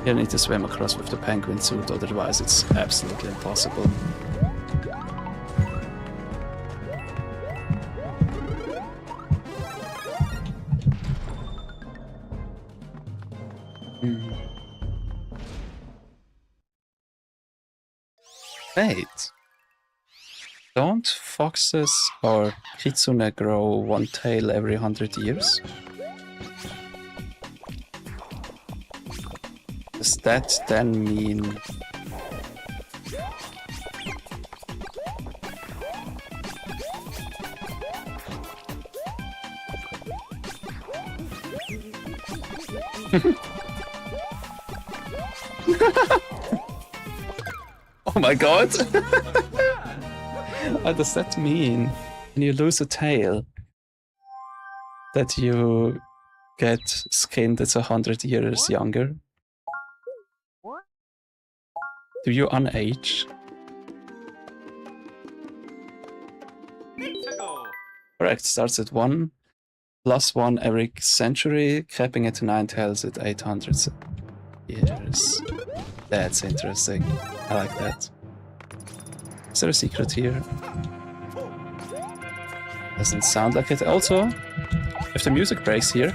You need to swim across with the penguin suit, otherwise it's absolutely impossible. Wait. Don't foxes or kitsune grow one tail every 100 years? Does that then mean... Oh my god! What does that mean? When you lose a tail, that you get skin that's 100 years younger? Do you unage? Correct, starts at 1, +1 every century, capping at 9 tails at 800 years. That's interesting. I like that. Is there a secret here? Doesn't sound like it. Also, if the music breaks here,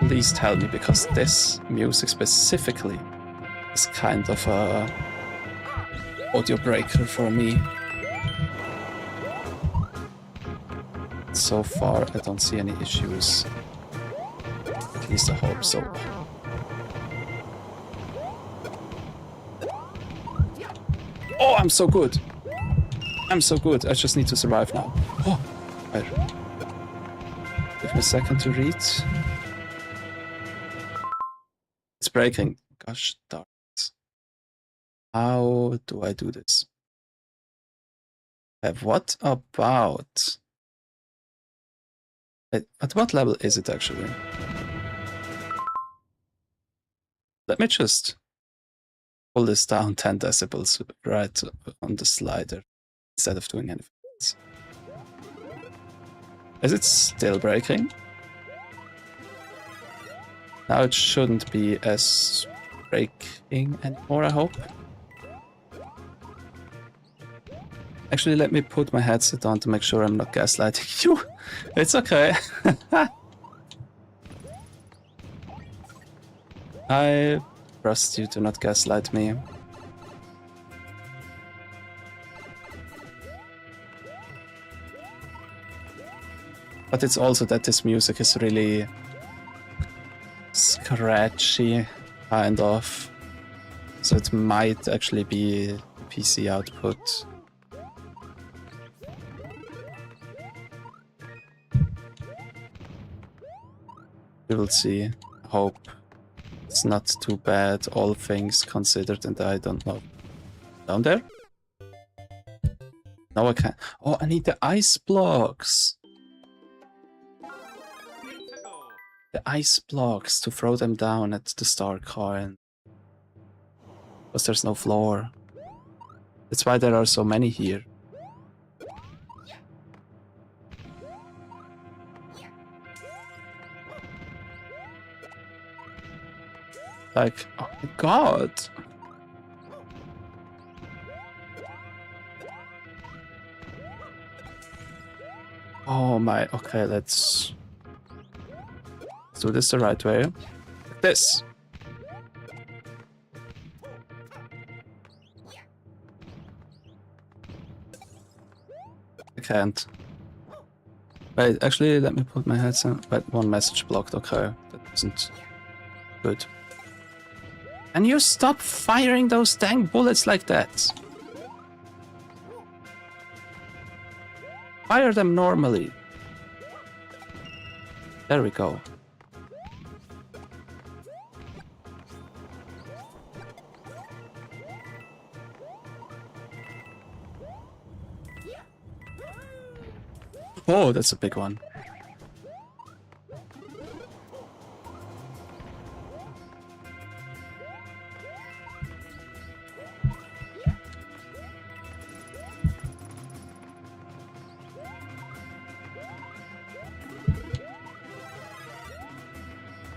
please tell me, because this music specifically is kind of a audio breaker for me. So far, I don't see any issues. At least I hope so. Oh, I'm so good! I'm so good. I just need to survive now. Oh, wait. Give me a second to read. It's breaking. Gosh darn it. How do I do this? What about... At what level is it actually? Let me just pull this down 10 decibels right on the slider instead of doing anything else. Is it still breaking? Now it shouldn't be as breaking anymore, I hope. Actually, let me put my headset on to make sure I'm not gaslighting you. It's okay. I trust you to not gaslight me. But it's also that this music is really scratchy, kind of. So it might actually be PC output. We will see. Hope it's not too bad, all things considered, and I don't know. Down there? No, I can't. Oh, I need the ice blocks! The ice blocks to throw them down at the star car, because there's no floor. That's why there are so many here. Like, oh my god! Oh my, okay, let's do this the right way. Like this! can't. Wait, actually, let me put my headset. Wait, one message blocked. Okay, that isn't good. Can you stop firing those dang bullets like that? Fire them normally. There we go. Oh, that's a big one.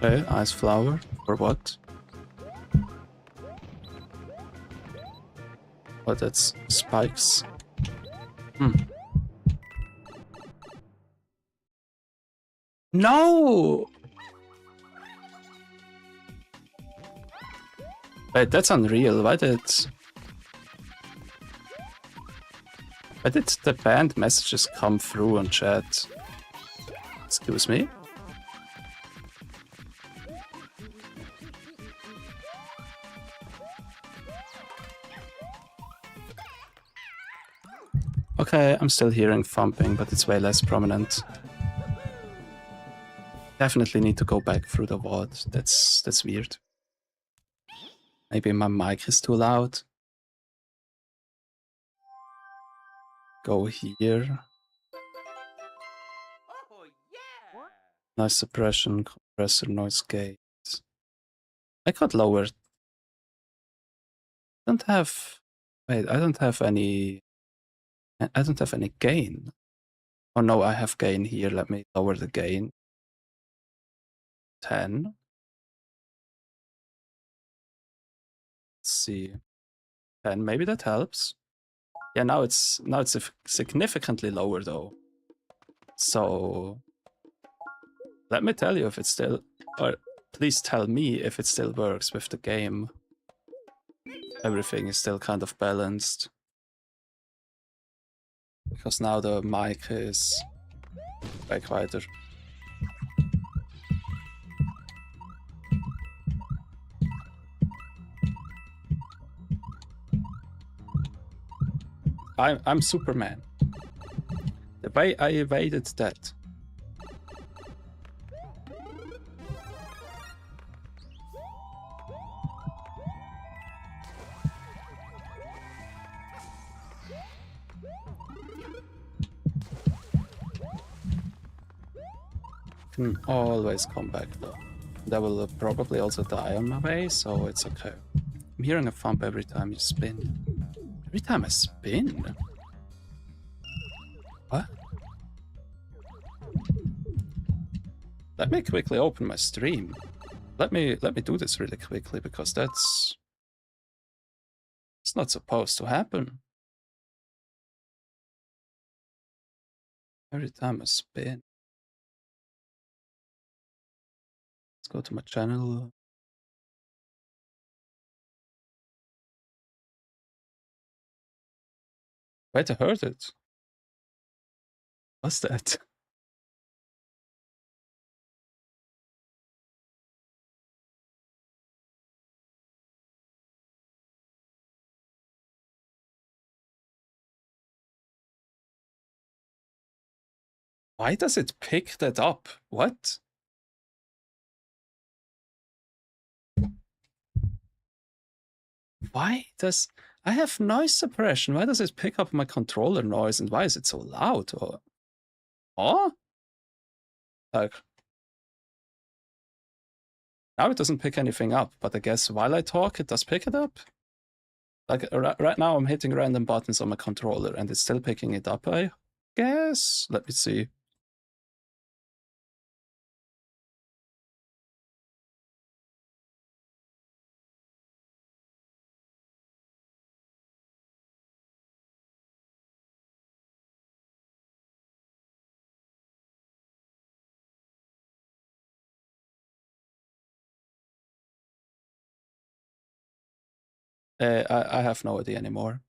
Okay, ice flower. Or what? Oh, that's spikes. No! Wait, that's unreal. Why did the banned messages come through on chat? Excuse me? Okay, I'm still hearing thumping, but it's way less prominent. Definitely need to go back through the VOD. That's weird. Maybe my mic is too loud. Go here. Noise suppression, compressor, noise gate. I got lowered. I don't have any. I don't have any gain. Oh no, I have gain here. Let me lower the gain. 10. Let's see. 10. Maybe that helps. Yeah, now it's significantly lower though. So let me tell you if it still, or please tell me if it still works with the game. Everything is still kind of balanced. Because now the mic is way quieter. I'm Superman. The way I evaded that. Can always come back though. That will probably also die on my way, so it's okay. I'm hearing a thump every time you spin. Every time I spin? What? Let me quickly open my stream. Let me do this really quickly because it's not supposed to happen. Every time I spin. Let's go to my channel. Wait, I heard it. What's that? Why does it pick that up? What? Why does... I have noise suppression. Why does it pick up my controller noise and why is it so loud? Or... Oh? Like... Now it doesn't pick anything up, but I guess while I talk, it does pick it up. Like, right now I'm hitting random buttons on my controller and it's still picking it up, I guess? Let me see. I have no idea anymore.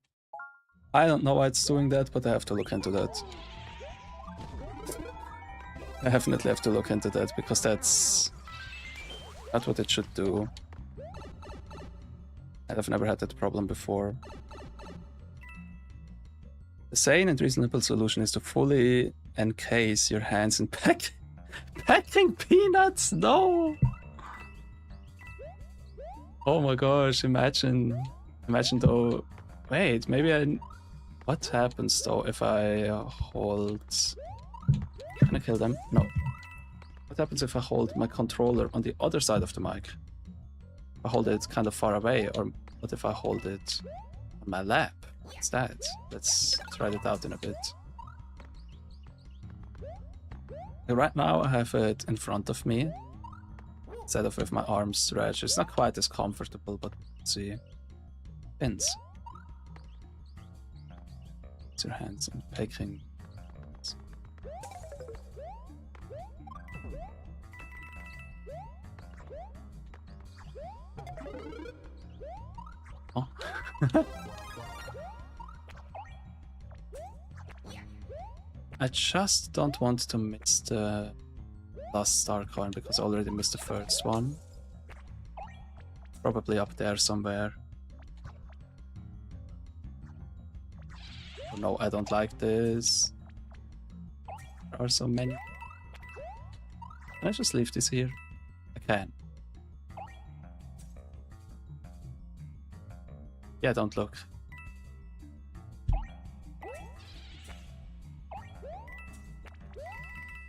I don't know why it's doing that, but I have to look into that. I definitely have to look into that because that's not what it should do. I've never had that problem before. The sane and reasonable solution is to fully encase your hands in packing peanuts. No. Oh my gosh! Imagine though. Wait, maybe I. What happens though if I hold? Can I kill them? No. What happens if I hold my controller on the other side of the mic? If I hold it kind of far away, or what if I hold it on my lap? What's that? Let's try it out in a bit. Right now I have it in front of me, instead of with my arms stretched. It's not quite as comfortable, but let's see. Pins. It's your hands and picking. Oh. I just don't want to miss the last star coin because I already missed the first one. Probably up there somewhere. Oh no, I don't like this. There are so many. Can I just leave this here? I can. Yeah, don't look.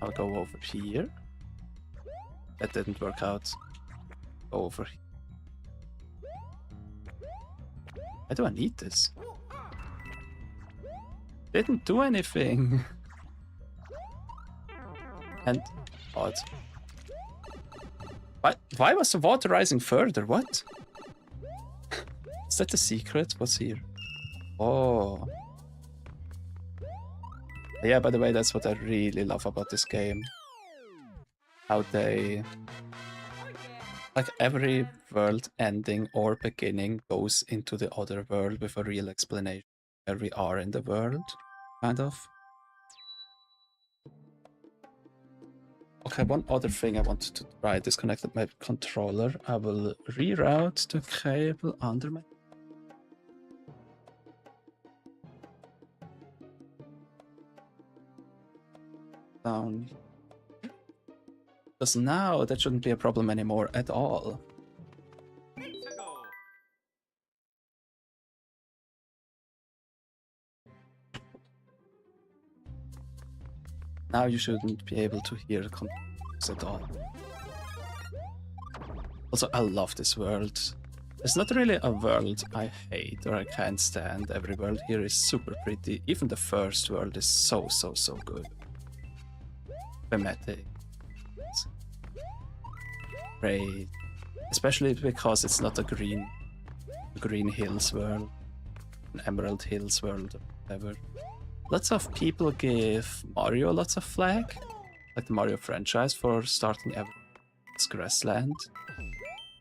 I'll go over here. That didn't work out. Go over here. Why do I need this? Didn't do anything. And odd. Why was the water rising further? What? Is that the secret? What's here? Oh. Yeah, by the way, that's what I really love about this game. How they... like every world ending or beginning goes into the other world with a real explanation where we are in the world, kind of. Okay, one other thing I wanted to try. Disconnected my controller. I will reroute the cable under my... down. Because now that shouldn't be a problem anymore at all. Now you shouldn't be able to hear the controls at all. Also, I love this world. It's not really a world I hate or I can't stand. Every world here is super pretty. Even the first world is so good. Thematic. Great. Especially because it's not a green hills world, an emerald hills world, or whatever. Lots of people give Mario lots of flack, like the Mario franchise, for starting everyone's grassland.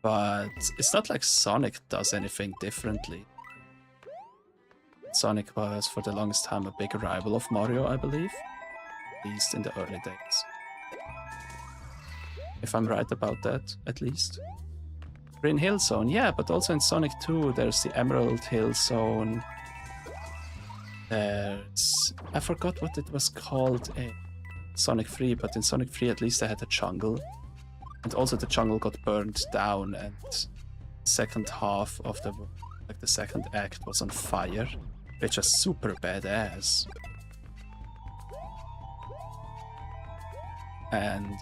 But it's not like Sonic does anything differently. Sonic was for the longest time a big rival of Mario, I believe. At least in the early days. If I'm right about that, at least. Green Hill Zone, yeah, but also in Sonic 2 there's the Emerald Hill Zone. There's... I forgot what it was called in Sonic 3, but in Sonic 3 at least I had a jungle. And also the jungle got burned down and the second half of the... like the second act was on fire, which is super badass. And...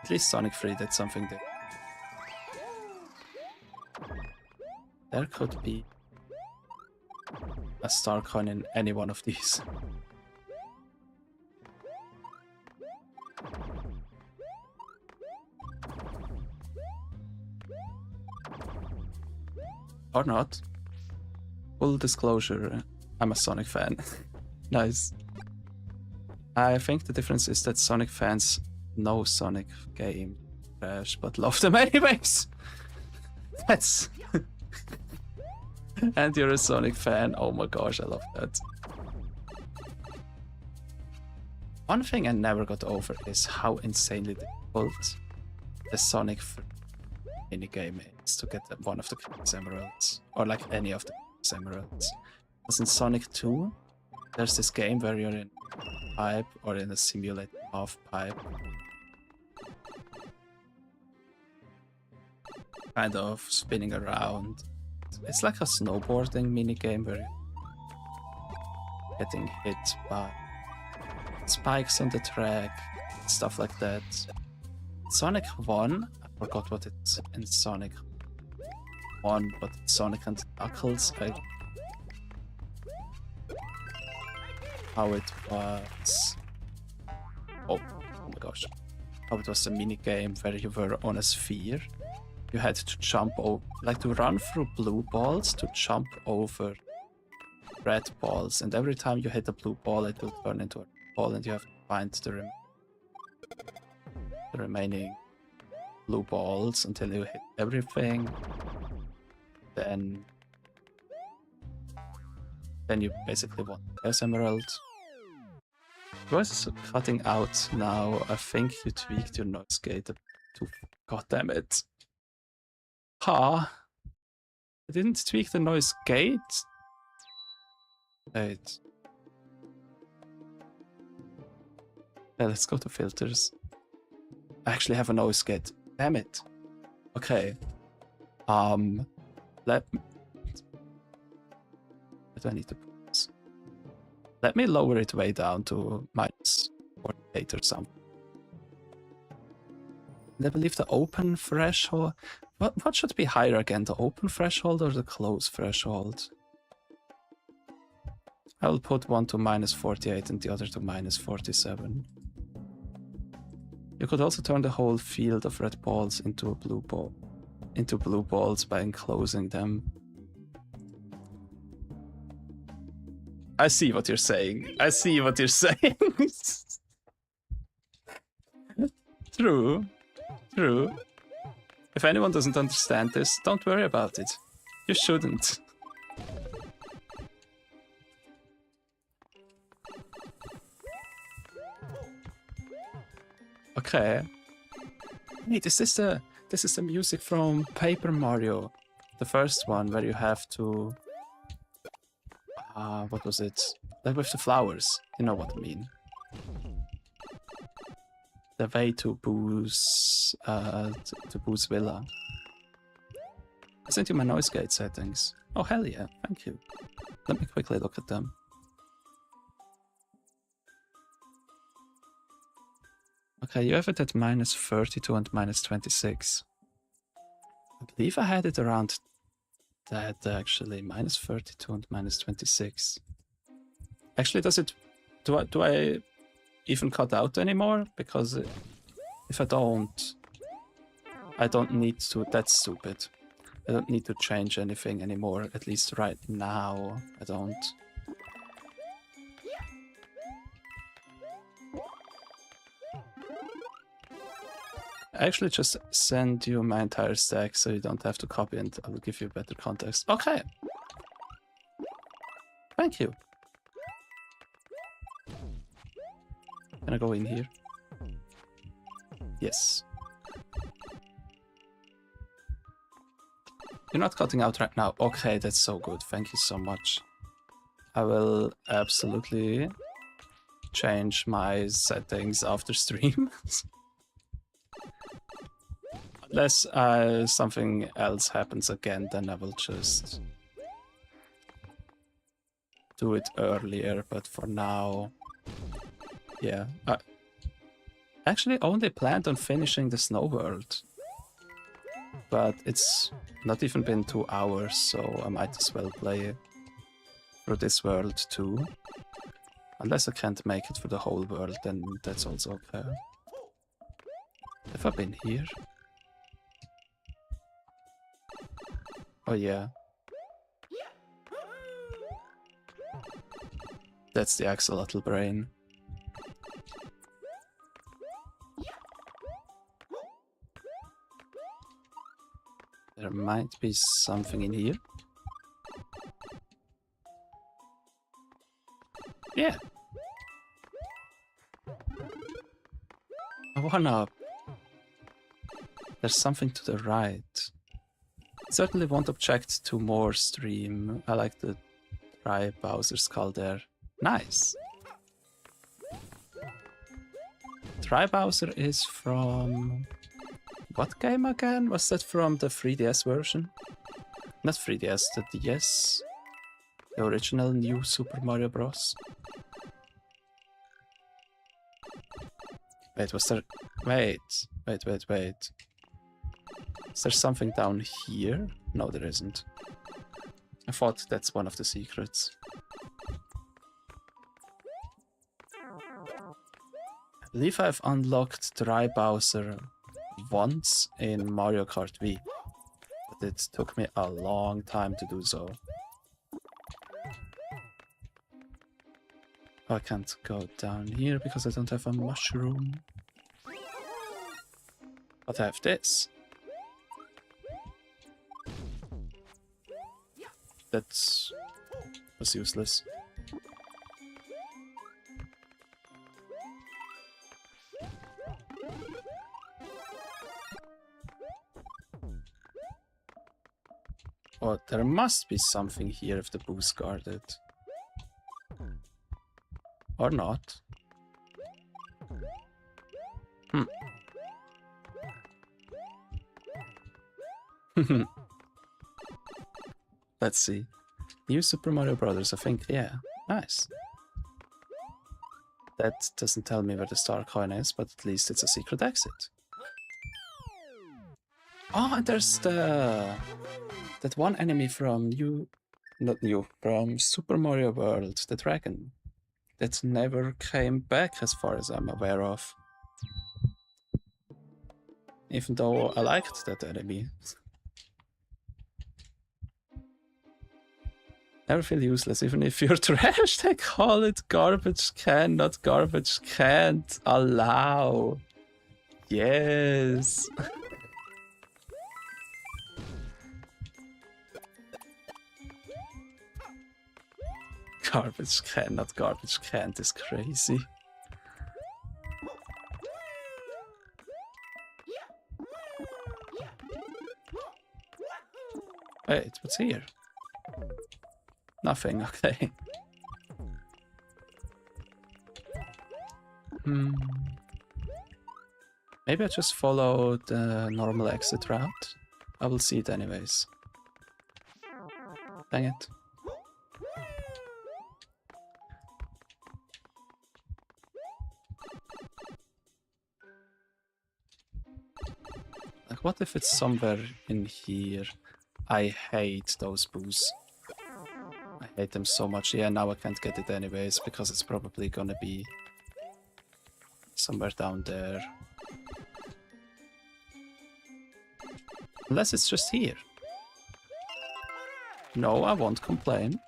at least Sonic 3 did something there. There could be a star coin in any one of these. Or not. Full disclosure, I'm a Sonic fan. Nice. I think the difference is that Sonic fans know Sonic game trash, but love them anyways. That's... and you're a Sonic fan. Oh my gosh, I love that. One thing I never got over is how insanely difficult the Sonic minigame is to get one of the Chaos Emeralds, or like any of the Chaos Emeralds. Because in Sonic 2, there's this game where you're in a pipe or in a simulated half pipe, kind of spinning around. It's like a snowboarding minigame where you're getting hit by spikes on the track, stuff like that. Sonic 1, I forgot what it's in Sonic 1, but Sonic and Knuckles, how it was... Oh my gosh. How it was a minigame where you were on a sphere. You had to jump over, like to run through blue balls to jump over red balls, and every time you hit a blue ball it will turn into a red ball and you have to find the remaining blue balls until you hit everything. Then you basically won Chaos Emerald. Voice is cutting out now. I think you tweaked your noise gate too. God damn it. Huh? I didn't tweak the noise gate? Wait. Yeah, let's go to filters. I actually have a noise gate. Damn it. Okay. Let me... Where do I need to put this? Let me lower it way down to -48 or something. And I believe the open threshold... What should be higher again? The open threshold or the close threshold? I will put one to -48 and the other to -47. You could also turn the whole field of red balls into a blue ball, into blue balls by enclosing them. I see what you're saying. I see what you're saying. True. True. If anyone doesn't understand this, don't worry about it. You shouldn't. Okay. Wait, is this the music from Paper Mario, the first one where you have to what was it? Like with the flowers. You know what I mean. The way to Boo's villa. I sent you my noise gate settings. Oh hell yeah, thank you. Let me quickly look at them. Okay, you have it at -32 and -26. I believe I had it around that actually, -32 and -26. Actually, does it? Do I even cut out anymore? Because if I don't need to. That's stupid. I don't need to change anything anymore. At least right now, I don't. I actually just send you my entire stack so you don't have to copy and I will give you better context. Okay. Thank you. Can I go in here? Yes. You're not cutting out right now. Okay, that's so good. Thank you so much. I will absolutely change my settings after stream. Unless something else happens again, then I will just do it earlier, but for now, yeah. I actually only planned on finishing the Snow World, but it's not even been 2 hours, so I might as well play through this world too. Unless I can't make it for the whole world, then that's also okay. Have I been here? Oh yeah. That's the axolotl brain. There might be something in here. Yeah. I wanna... There's something to the right. Certainly won't object to more stream. I like the dry Bowser skull there. Nice. Dry Bowser is from... What game again? Was that from the 3DS version? Not 3DS, the DS. The original New Super Mario Bros. Wait, was there... Wait. Is there something down here? No, there isn't. I thought that's one of the secrets. I believe I've unlocked Dry Bowser once in Mario Kart Wii, but it took me a long time to do so. I can't go down here because I don't have a mushroom. But I have this. That was useless. Oh, there must be something here if the boo's guarded. Or not. Let's see. New Super Mario Brothers, I think. Yeah, nice. That doesn't tell me where the star coin is, but at least it's a secret exit. Oh, and there's that one enemy from from Super Mario World, the dragon, that never came back as far as I'm aware of. Even though I liked that enemy. Never feel useless, even if you're trash. They call it garbage can, not garbage can't allow. Yes. Garbage can, not garbage can't is crazy. Wait, what's here? Nothing, okay. Maybe I just follow the normal exit route. I will see it anyways. Dang it. Like, what if it's somewhere in here? I hate those boos. I hate them so much. Yeah, now I can't get it anyways, because it's probably gonna be somewhere down there. Unless it's just here. No, I won't complain,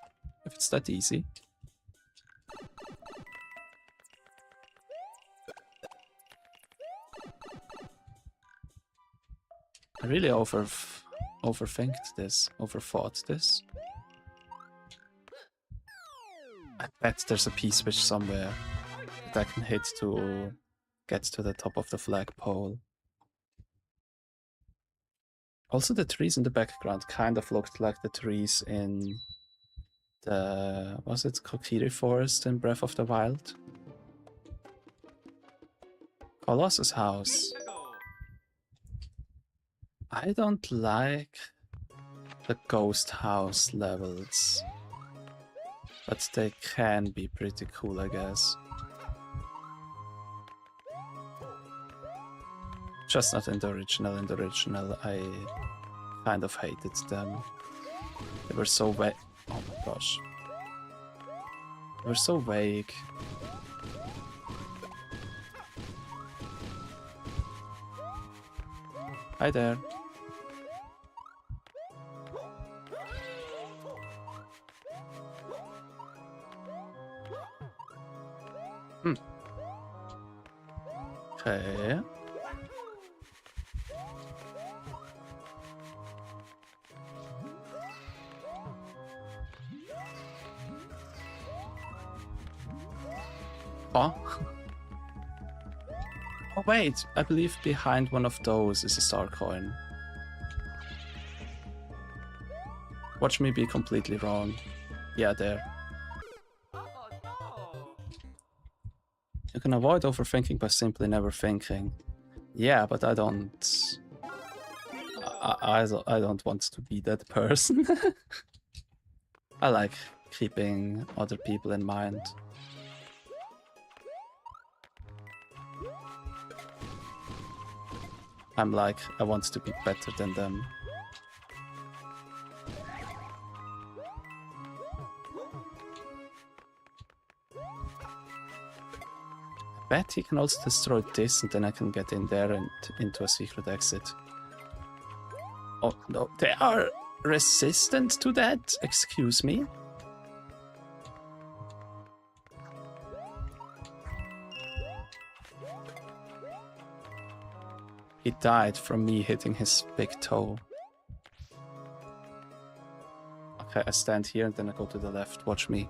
if it's that easy. I really overthought this. I bet there's a P-switch somewhere that I can hit to get to the top of the flagpole. Also, the trees in the background kind of looked like the trees in the... was it Kokiri Forest in Breath of the Wild? Colossus house. I don't like the ghost house levels, but they can be pretty cool, I guess. Just not in the original. In the original, I kind of hated them. They were so vague. Oh my gosh. They were so vague. Hi there. Okay. Oh. Oh wait, I believe behind one of those is a star coin. Watch me be completely wrong. Yeah, there. You can avoid overthinking by simply never thinking. Yeah, but I don't... I don't want to be that person. I like keeping other people in mind. I'm like, I want to be better than them. I bet he can also destroy this and then I can get in there and into a secret exit. Oh no, they are resistant to that? Excuse me? He died from me hitting his big toe. Okay, I stand here and then I go to the left. Watch me.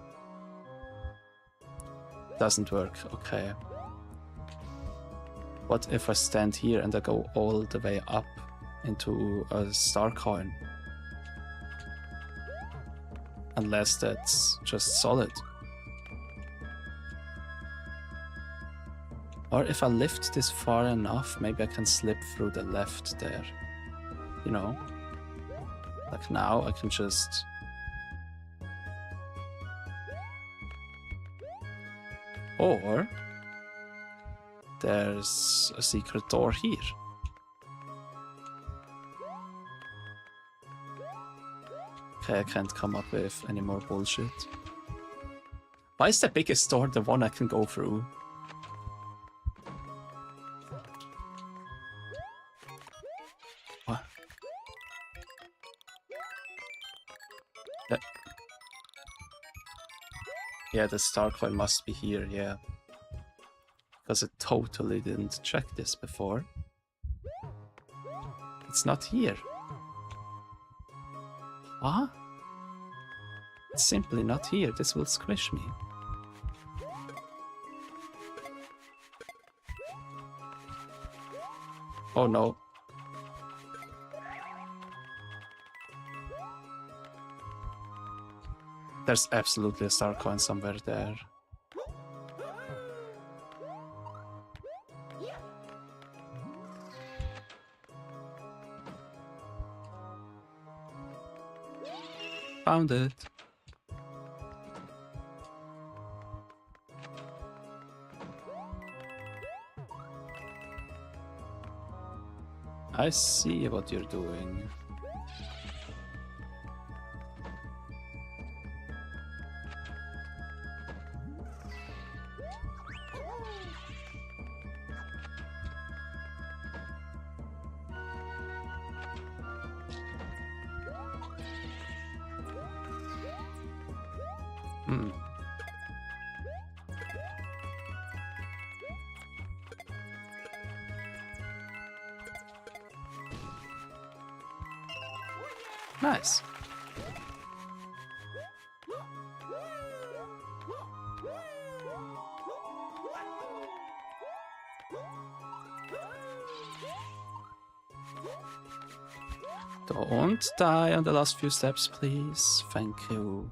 Doesn't work. Okay. What if I stand here and I go all the way up into a star coin? Unless that's just solid. Or if I lift this far enough, maybe I can slip through the left there. You know? Like now, I can just... Or... there's a secret door here. Okay, I can't come up with any more bullshit. Why is the biggest door the one I can go through? What? Yeah, the star coin must be here, yeah. Because I totally didn't check this before. It's not here. What? It's simply not here. This will squish me. Oh no. There's absolutely a star coin somewhere there. Found it. I see what you're doing. Nice. Don't die on the last few steps, please. Thank you.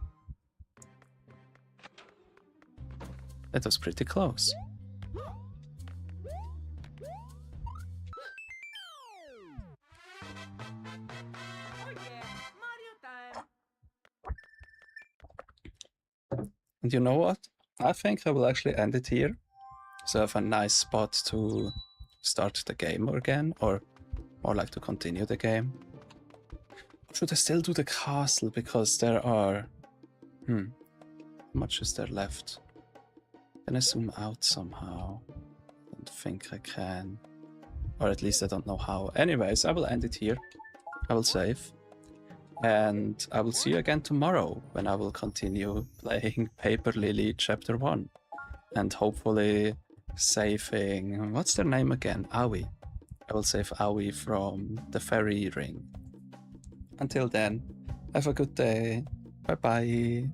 That was pretty close. And you know what? I think I will actually end it here. So I have a nice spot to start the game again, or more like to continue the game. Should I still do the castle? Because there are... how much is there left? Can I zoom out somehow? I don't think I can. Or at least I don't know how. Anyways, I will end it here. I will save. And I will see you again tomorrow when I will continue playing Paper Lily Chapter 1. And hopefully saving... what's their name again? Aoi. I will save Aoi from the fairy ring. Until then, have a good day. Bye bye.